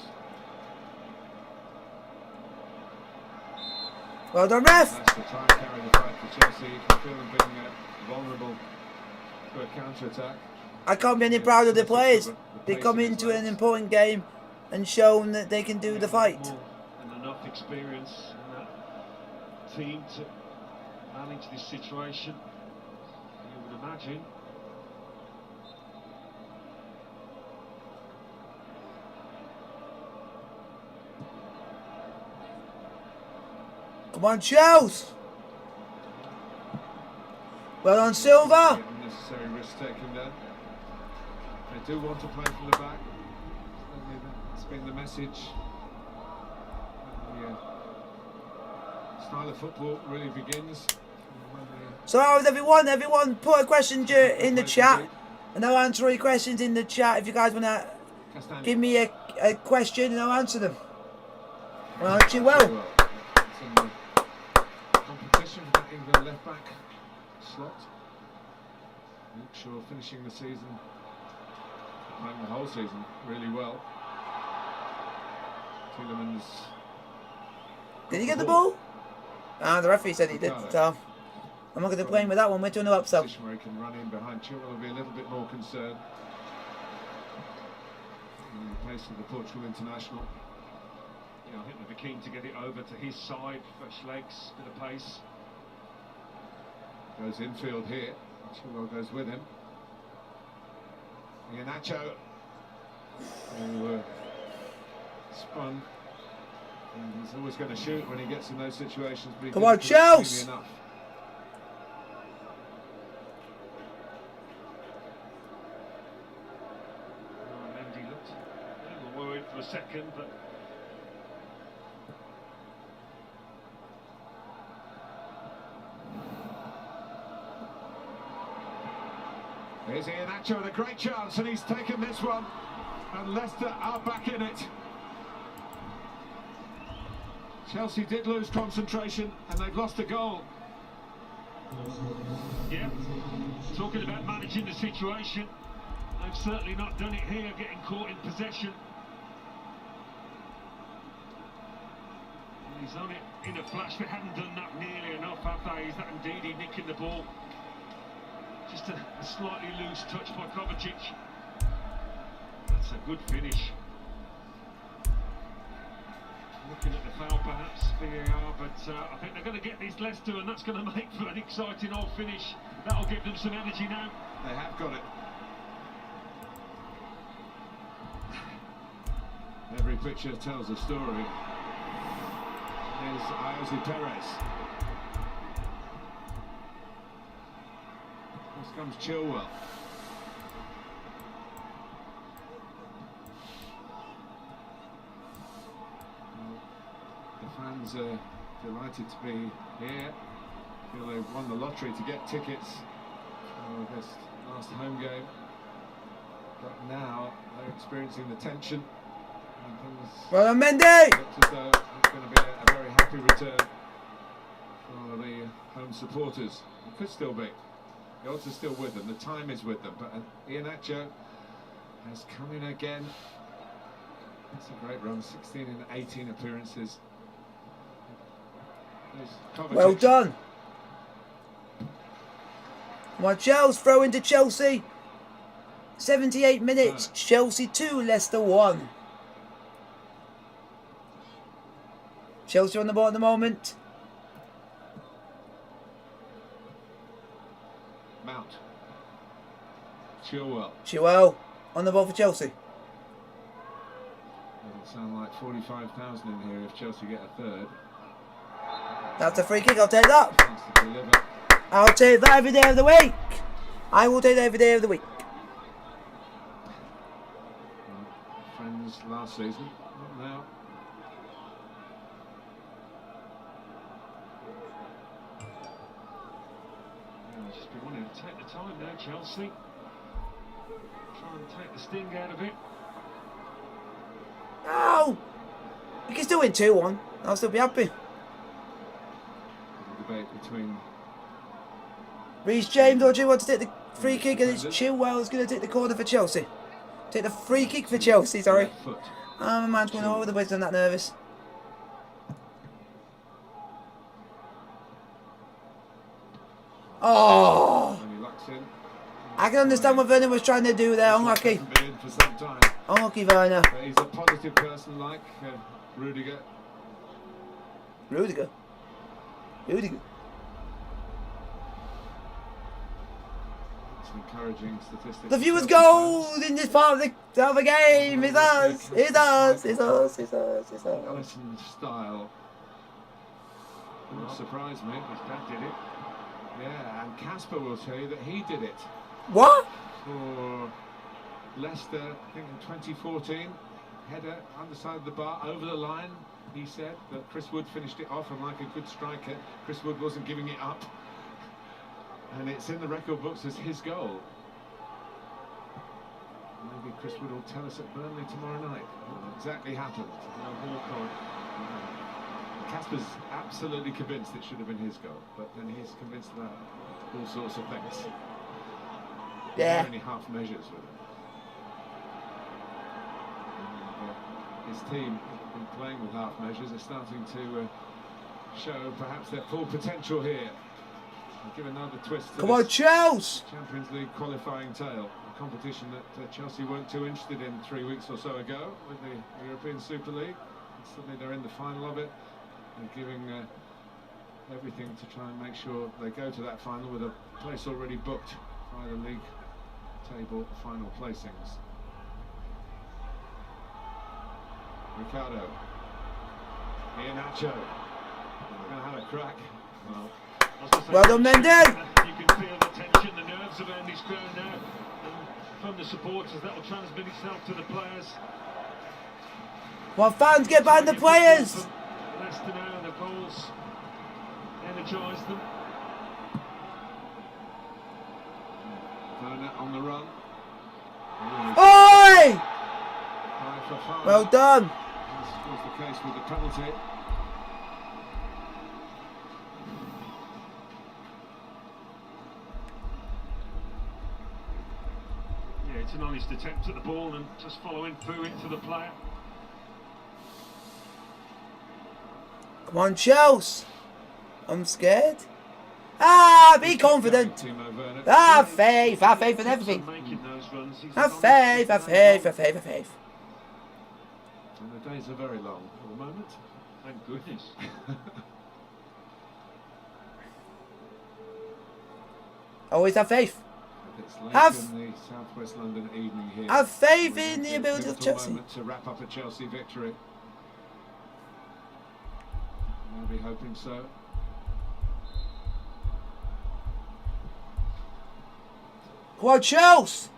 Well done, ref. Leicester try and carry the fight for Chelsea. You can feel them being vulnerable to a counter-attack. I can't be any prouder of the players. They come into an important game and shown that they can do the fight. More and enough experience in that team to manage this situation, you would imagine. Come on, Chelsea. Well done, Silva. Unnecessary risk taken there. They do want to play from the back. Certainly that's been the message. The style of football really begins when So how is everyone? Everyone put a question in the chat. And I'll answer all your questions in the chat. If you guys want to give me a question and I'll answer them. Well, actually, well. Some competition for that England left back slot. Luke Shaw finishing the season, playing the whole season really well. Tielemans. Did he get the ball? Ah, the referee said he did. So I'm not going to blame with that one. We're 2-0 up, so. Where he can run in behind Chilwell will be a little bit more concerned. In the pace of the Portugal international. Yeah, I think they'll be keen to get it over to his side. Fresh legs, bit of pace. Goes infield here. Chilwell goes with him. Iheanacho, who spun. And he's always going to shoot when he gets in those situations. But Come on, Chelsea! Mendy looked a little worried for a second, but here's Iheanacho with a great chance, and he's taken this one. And Leicester are back in it. Chelsea did lose concentration, and they've lost a goal. yeah, talking about managing the situation, they've certainly not done it here, getting caught in possession. He's on it in a flash. They haven't done that nearly enough, have they? Is that indeed he nicking the ball? Just a slightly loose touch by Kovacic. That's a good finish. Looking at the foul, perhaps, VAR, but I think they're going to get this Leicester, and that's going to make for an exciting old finish. That'll give them some energy now. They have got it. Every picture tells a story. Here's Jose Perez. Here comes Chilwell. The fans are delighted to be here. Feel they've won the lottery to get tickets for this last home game. But now they're experiencing the tension. And things Well done, Mendy! looks as though it's going to be a very happy return for the home supporters. It could still be. The odds are still with them. The time is with them. But Iheanacho has come in again. That's a great run. 16 and 18 appearances. Well done. Come on, Chelsea, throw into Chelsea. 78 minutes, Chelsea 2, Leicester 1. Chelsea on the ball at the moment. Mount. Chilwell. Chilwell on the ball for Chelsea. Doesn't sound like 45,000 in here if Chelsea get a third. That's a free kick, I'll take that. Chance to deliver. I'll take that every day of the week. I will take that every day of the week. Friends last season, not now. Yeah, just be wanting to take the time now, Chelsea. Try and take the sting out of it. No! You can still win 2-1. I'll still be happy. Debate between Reece James or Chilwell to take the free kick, and it's Chilwell who's going to take the corner for Chelsea. Take the free kick for Chelsea, sorry. foot. My man's going all over the place, I'm that nervous. Oh! When he lucks in. I can understand what Werner was trying to do there. Unlucky. Hasn't been in for some time. Unlucky, Werner. But he's a positive person like Rudiger. Rudiger. Rudiger. Some encouraging statistics. The viewers' goals in this part of the game. It's us. It's us. It's us. It's us. It's us. Alisson style. Won't surprise me. His dad did it. Yeah, and Casper will tell you that he did it What? for Leicester, I think in 2014. Header, underside of the bar, over the line, he said, but Chris Wood finished it off, and like a good striker, Chris Wood wasn't giving it up. And it's in the record books as his goal. Maybe Chris Wood will tell us at Burnley tomorrow night what exactly happened. No Hawkeye. Casper's absolutely convinced it should have been his goal, but then he's convinced about all sorts of things. Yeah. Only half measures with him. And, his team, in playing with half measures, are starting to show perhaps their full potential here. I'll give another twist to Come on, this Chelsea! Champions League qualifying tale, a competition that Chelsea weren't too interested in 3 weeks or so ago with the European Super League. And suddenly they're in the final of it and giving everything to try and make sure they go to that final with a place already booked by the league table final placings. Ricardo, Iheanacho, they're going to have a crack. Well, Well done, Mendy! You can feel the tension, the nerves around this crowd now. And from the supporters, that will transmit itself to the players. Come on, fans, get behind the players! Leicester now, the goals energise them. Werner on the run. Oi! High for fun. Well done! This was the case with the penalty. Yeah, it's an honest attempt at the ball and just following through into the player. Come on, Chelsea! I'm scared. Ah, be confident! Timo Werner. Have faith in everything. Making those runs, he's Have an faith, have honest faith, goal. have faith, have faith. And the days are very long at the moment. Thank goodness. Always have faith. It's late Have- in the southwest London evening here. Have faith Really in the a ability of pivotal Chelsea. moment to wrap up a Chelsea victory. I'll be hoping so. Come on, Chelsea!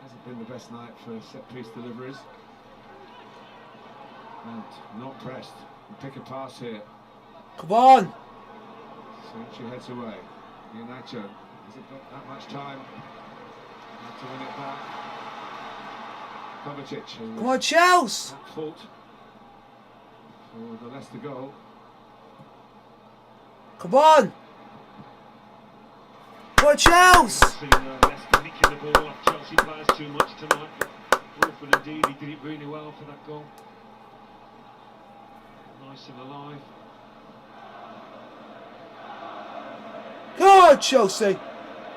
Hasn't been the best night for set-piece deliveries. And not pressed. Pick a pass here. Come on! Sancho heads away. Iheanacho. Hasn't got that much time. Have to win it back. Kovacic, who Come was on, Chelsea! at fault for the Leicester goal. Come on! Come on, Chelsea! Seen Leicester nicking the ball off Chelsea players too much tonight. Wilfred indeed, he did it really well for that goal. Nice and alive. Good, Chelsea!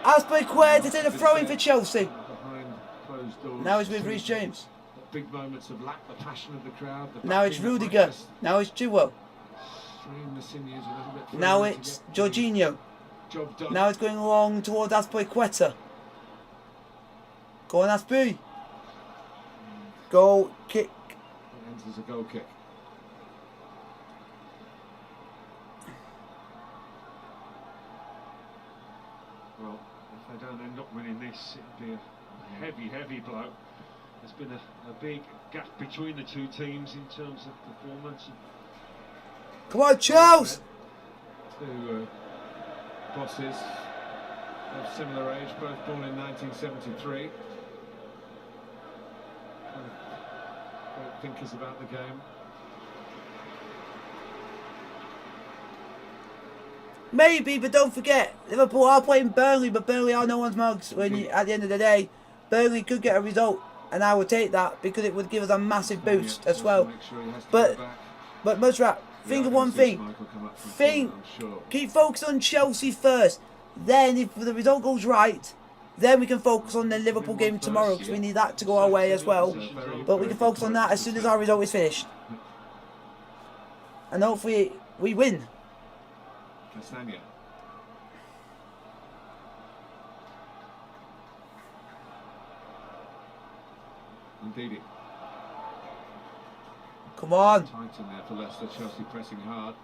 Azpilicueta did a throw-in for Chelsea. Behind closed doors. Now it's with Reece James. Big moments of lack, the passion of the crowd. The Now it's backing, the Rudiger. brightness, Now it's Jewel. strain the sinews a little bit further Now to it's get the Jorginho. job done. Now it's going along towards Azpilicueta. Go on, Aspi. Goal kick. It ends as a goal kick. Well, if they don't end up winning this, it'd be a heavy, heavy blow. There's been a big gap between the two teams in terms of performance. Come on, Chelsea! Two bosses of similar age, both born in 1973. Great thinkers about the game. Maybe, but don't forget, Liverpool are playing Burnley, but Burnley are no one's mugs. At the end of the day, Burnley could get a result, and I would take that because it would give us a massive boost Yeah, as well. make sure he has to But- go back. But Musrat, think We of are one gonna see thing. Schmeichel come up from Think, corner, I'm sure. keep focused on Chelsea first. Then, if the result goes right, then we can focus on the Liverpool game tomorrow because we need that to go our way as well. But we can focus on that as soon as our result is finished. And hopefully we win. Castagna. Indeed, Come on. tight in there for Leicester. Chelsea pressing hard.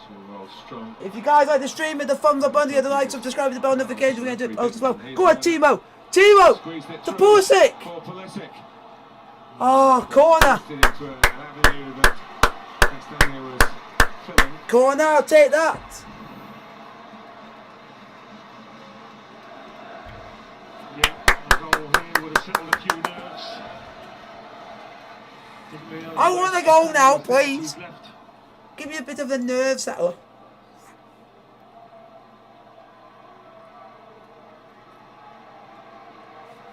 Chilwell strong. If you guys like the stream, hit the thumbs up under, the like, subscribe to the bell notifications. We're going to do post as well. Go on, Timo! Timo! Squeezed it To through Pulisic! for Pulisic. Oh, corner! Into an avenue that Castagne was filling. Corner, I'll take that! Yeah, the goal here would have settled a few nerves. Didn't realise I want to go now, he's please. left. Give me a bit of a nerve settler.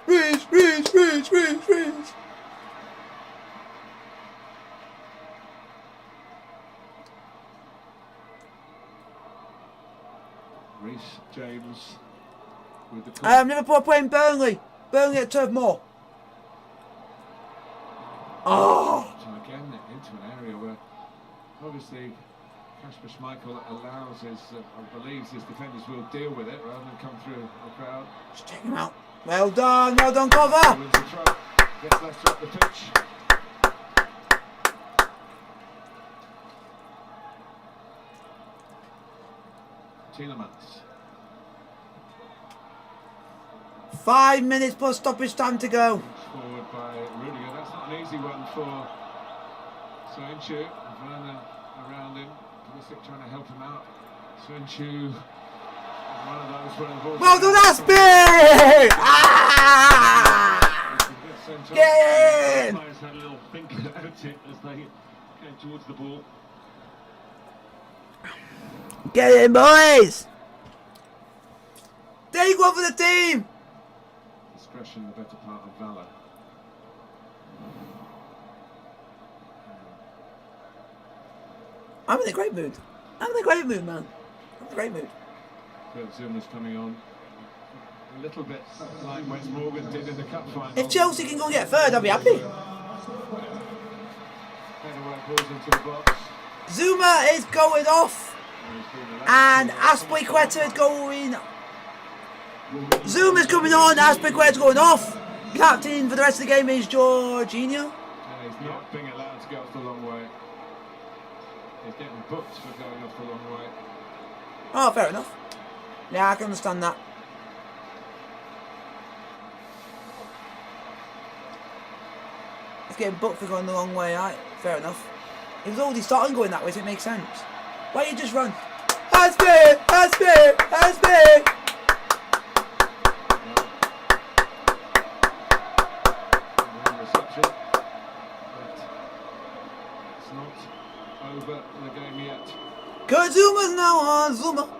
Reach. Reece James with the Liverpool are playing Burnley. Burnley at Turf Moor. Oh! So again into an area where obviously Kasper Schmeichel allows his, believes his defenders will deal with it rather than come through the crowd. Just check him out. Well done cover. Wins the throw, gets Leicester up the pitch. Tielemans. 5 minutes plus stoppage time to go. Forward by Rudiger. That's not an easy one for Soyuncu. Werner around him. Pulisic trying to help him out. Soyuncu. One of those where the ball. Well done, Aspie! Ah! Get in! Players had a little think about it as they came towards the ball. Get in, boys! Take one for the team! Discretion, the better part of valour. I'm in a great mood. I'm in a great mood, man. I'm in a great mood. Kurt Zuma's coming on. A little bit like West Morgan did in the cup final. If Chelsea can go and get third, I'll be happy. Header work balls into the box. Zuma is going off. And Aspilicueta is going. Zuma's coming on, Aspilicueta's going off. Captain for the rest of the game is Jorginho. Yeah, he's not being allowed to go off the long way. He's getting booked for going off the long way. Oh, fair enough. Yeah, I can understand that. He's getting booked for going the long way, right? Fair enough. He was already starting going that way, so it makes sense. Why don't you just run? Aspie! Reception, but it's not over the game yet. Kurt Zuma's now on. Zuma.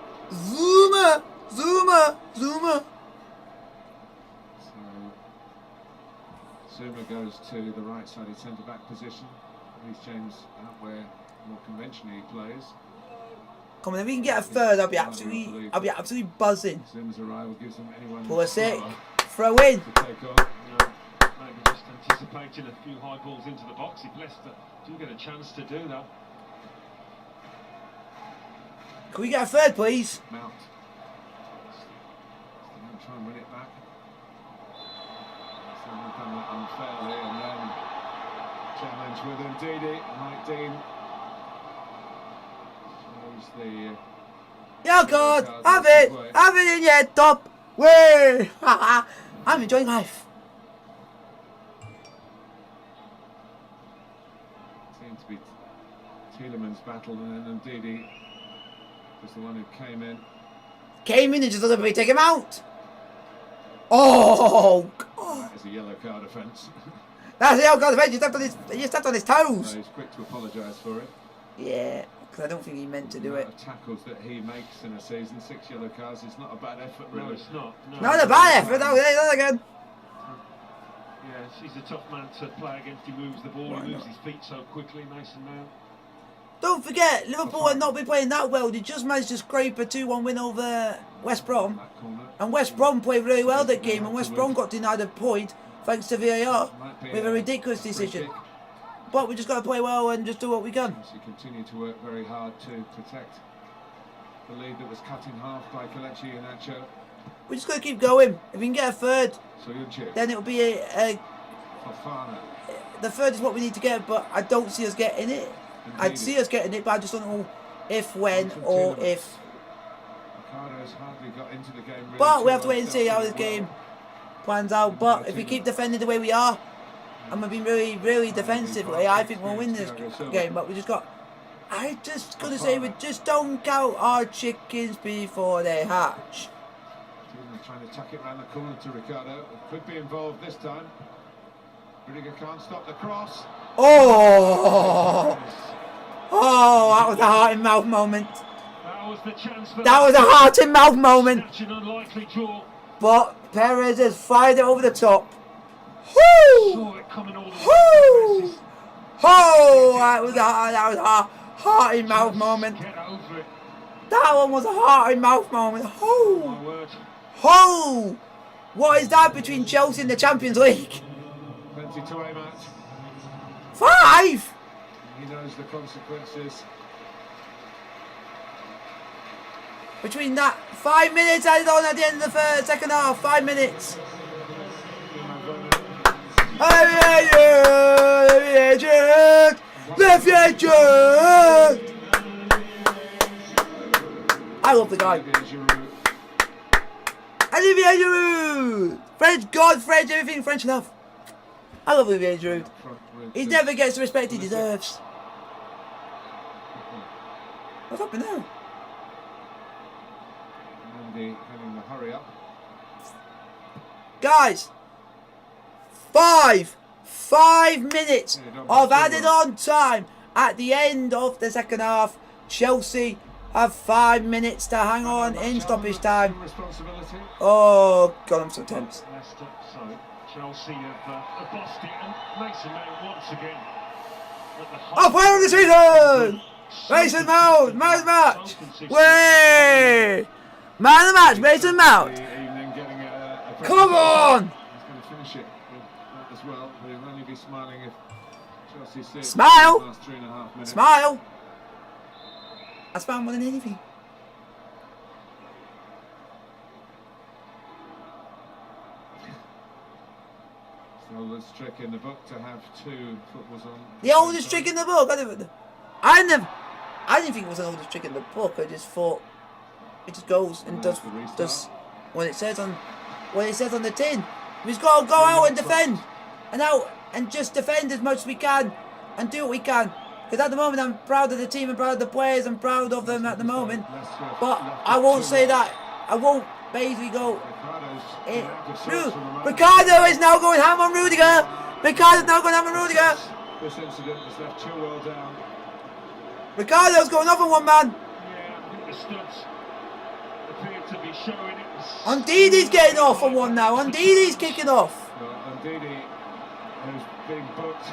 So Zuma goes to the right sided centre back position. Reece James out where more conventionally he plays. Come on, if we can get a third, I'll be absolutely buzzing. Zuma's arrival gives them anyone Pulisic, power throw in. to take on. Maybe just anticipating a few high balls into the box. If Leicester do get a chance to do that. Can we get a third, please? Mount. Still try and win it back. Someone done that unfairly, and then challenge with Ndidi. Mike Dean shows the. Yeah, God, have it in your top. Way. I'm enjoying life. Seemed to be Tielemans' battle, and then Ndidi was the one who came in. Came in and just deliberately take him out. Oh, God. That is a yellow card offence. That's the old God offence. You stepped on his toes. So he's quick to apologise for it. Yeah, because I don't think he meant to do The it. amount of tackles that he makes in a season, 6 yellow cards, is not a bad effort, really. No, it's not. No. Not a bad effort. That again. Yeah, he's a tough man to play against. He moves the ball, he moves his feet so quickly, Mason Mount. Don't forget, Liverpool had not been playing that well. They just managed to scrape a 2-1 win over West Brom. And West Brom played really well that game, and West Brom got denied a point thanks to VAR with a ridiculous decision. But we just got to play well and just do what we can. She continued to work very hard to protect the lead that was cut in half by Kelechi Iheanacho. We just got to keep going. If we can get a third, Soyuncu. then it'll be a Fofana. the third is what we need to get, but I don't see us getting it. I'd see us getting it, but I just don't know if, when, or if. Ricardo's hardly got into the game really But we have too to wait and see how well. this game plans out. But if we keep defending the way we are, and we're being really, really defensively, I think we'll win this game. But we just got... I just gotta say, we just don't count our chickens before they hatch. Trying to tuck it round the corner to Ricardo. Could be involved this time. Rudiger can't stop the cross. Oh! Oh, that was a heart in mouth moment. That was the chance for That was a heart in mouth moment. such an unlikely draw. But Perez has fired it over the top. Whoo! Saw it coming all the way. Whoo! Oh, that was a heart in mouth moment. Get over it. That one was a heart in mouth moment. My Oh! word. Oh! What is that between Chelsea and the Champions League? Plenty to aim at. 5? He knows the consequences. Between that, 5 minutes added on at the end of the second half. 5 minutes. I love the guy. Olivier Giroud! French God, French, everything French love. I love Olivier Giroud. He never gets the respect he deserves. What's happening now? Andy having the hurry up. Guys, 5 minutes of added on time at the end of the second half. Chelsea have 5 minutes to hang on in stoppage time. Oh God, I'm so tense. Leicester, so Chelsea have bossed it, and Mason Mount once again. Oh, player of the season! Mason Mount, man of the match! Way! Man of the match, Mason Mount! Come on! He's going to finish it with that as well. But he'll only be smiling if Chelsea see it. Smile! The last 3.5 minutes. Smile! I smile more than anything. It's the oldest trick in the book to have 2 footballs on. The oldest trick in the book. I didn't think it was the oldest trick in the book. I just thought it just goes and does what it says on the tin. We've got to go out and defend, and just defend as much as we can, and do what we can. Because at the moment I'm proud of the team, and proud of the players, and proud of them at the moment. But I won't say that. I won't basically go. Ricardo is now going ham on Rudiger. Ricardo's now going ham on Rudiger. This incident has left Chilwell down. Ricardo's going off on one man. Yeah, I think the studs appear to be showing it. Ndidi's getting off on one now. Ndidi's kicking off. Well, Ndidi, who's being booked,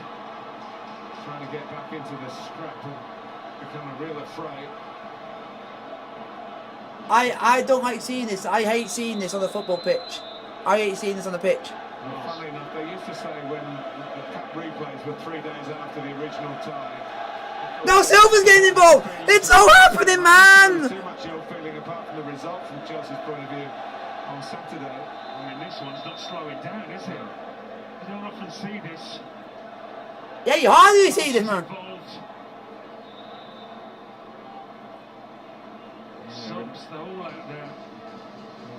trying to get back into the scrap and become a real affray. I don't like seeing this. I hate seeing this on the football pitch. I hate seeing this on the pitch. Well, funnily enough, they used to say when the cup replays were 3 days after the original tie. No, Silva's getting involved. It's all happening, man. Too much ill feeling apart from the result from Chelsea's point of view on Saturday. I mean, this one's not slowing down, is it? You don't often see this. Yeah, you hardly see this, man. Subs, they're all out there. It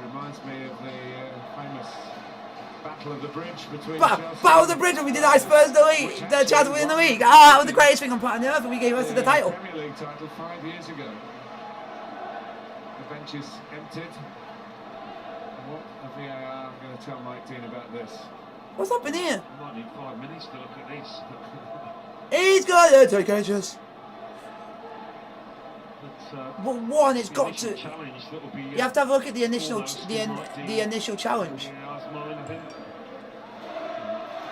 reminds me of the famous Battle of the Bridge between Battle Chelsea of the Bridge when we did our Spurs the league, the chance to win the league. Ah, that was the greatest thing on planet Earth, and we gave us the title. Premier League title 5 years ago. The bench is emptied. What are VAR going to tell Mike Dean about this? What's happening here? I might need 5 minutes to look at this. He's got to take ages. But one, it's got to. challenge that will be, You have to have a look at the initial, the initial challenge.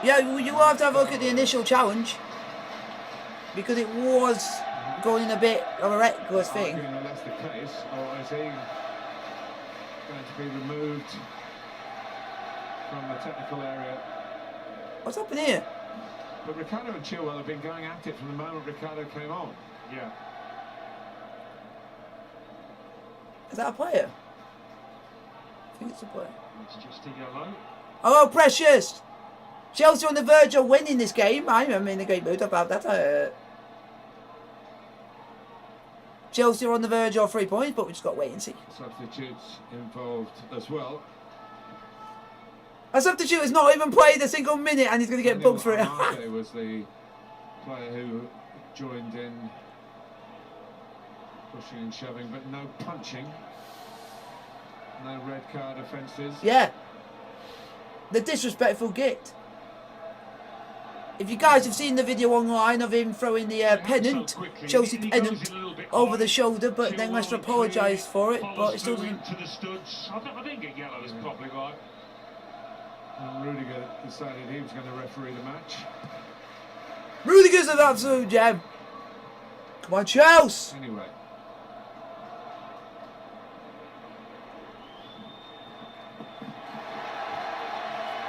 Yeah, you will have to have a look at the initial challenge because it was going in a bit of a reckless thing. Arguing that that's the case, or is he going to be removed from the technical area? What's happening here? But Ricardo and Chilwell have been going at it from the moment Ricardo came on. Yeah. Is that a player? I think it's a player. It's just a yellow. Hello, Precious! Chelsea on the verge of winning this game. I'm in a great mood about that. Chelsea are on the verge of 3 points, but we just got to wait and see. Substitutes involved as well. A substitute has not even played a single minute and he's going to get booked for it. Amate was the player who joined in, pushing and shoving, but no punching. No red card offences. Yeah. The disrespectful git. If you guys have seen the video online of him throwing the pennant, Chelsea pennant, over the shoulder, but then Leicester apologised for it, but it still doesn't... I think a yellow is probably right. And Rudiger decided he was going to referee the match. Rudiger's an absolute gem. Come on, Chelsea. Anyway.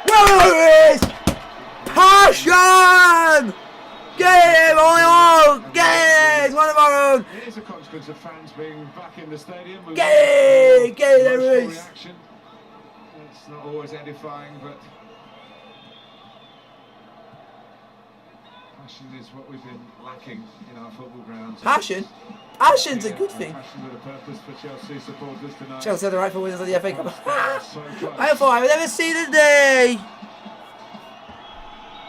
There it is! Passion! Get him, on! Get it! One of our own! It is a consequence of fans being back in the stadium. Get it! Get it, there it is! Reaction. It's not always edifying, but passion is what we've been lacking in our football grounds. Passion? Passion's a good thing. Passion with a purpose for Chelsea supporters tonight. Chelsea are the rightful winners of the FA Cup. So close. I thought I would never see the day!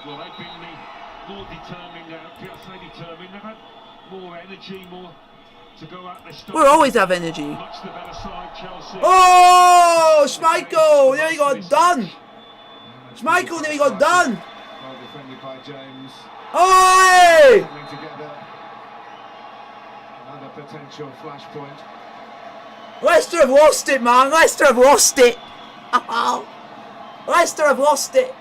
Well, they've been more determined now. PSA determined. They've had more energy, more to go out there. We'll always have energy. Much the better side, Chelsea. Oh! Schmeichel! Nearly got done! Schmeichel nearly got done! Well defended by James. Oi! Coming together. Another potential flashpoint. Leicester have lost it, man! Leicester have lost it! Leicester have lost it!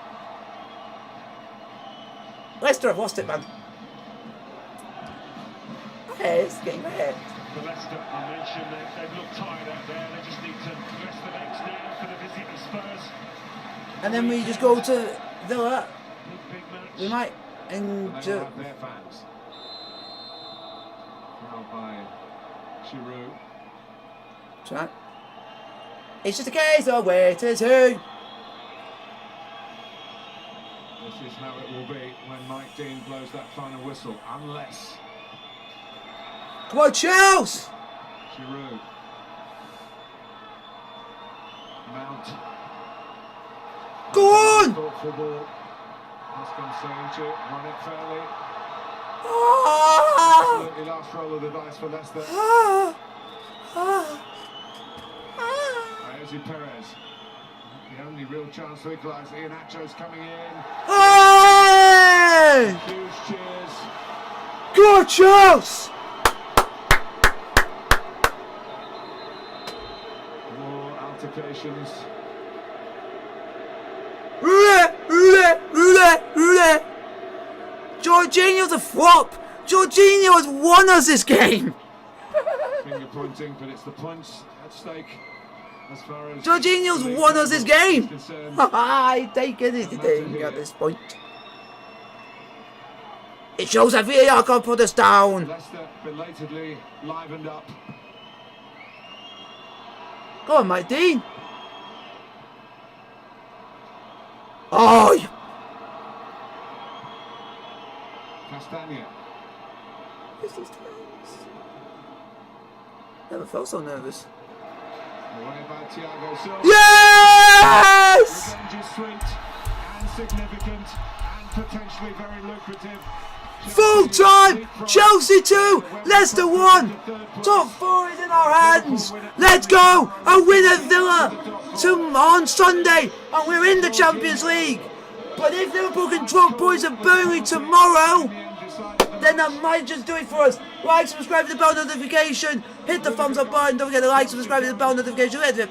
Leicester have lost it, man. Hey, it's getting hit. For Leicester, I mentioned they've looked tired out there. They just need to rest the legs now for the visit of Spurs. And then we just go to Villa. Big match. We might And they will have their fans. Fouled by Giroud. That's right. It's just a case of wait to see. This is how it will be when Mike Dean blows that final whistle, unless Come on, Chelsea! Giroud, Mount. Go on! Thoughtful ball. That's going to run it fairly. Ah! Absolutely last roll of the dice for Leicester. Ah! Ah! Jose Perez. The only real chance to equalise. Iheanacho's coming in. Hey! Huge cheers. Go, Chelsea! More altercations. Jorginho's a flop! Jorginho has won us this game! Finger pointing, but it's the points at stake as far as Jorginho's won us this game! concerned. I take anything at this point. It shows that VAR can't put us down. Leicester belatedly livened up. Go on, Mike Dean. Oh! Castagna. Never felt so nervous. Away by Thiago Silva. Yes! Revenge is sweet and significant and potentially very lucrative. Full time! Chelsea 2, Leicester 1. Top 4 is in our hands. Let's go and win at Villa on Sunday, and we're in the Champions League. But if Liverpool can drop points at Burnley tomorrow, then that might just do it for us. Like, subscribe to the bell notification, hit the thumbs up button, don't forget to like, subscribe to the bell notification.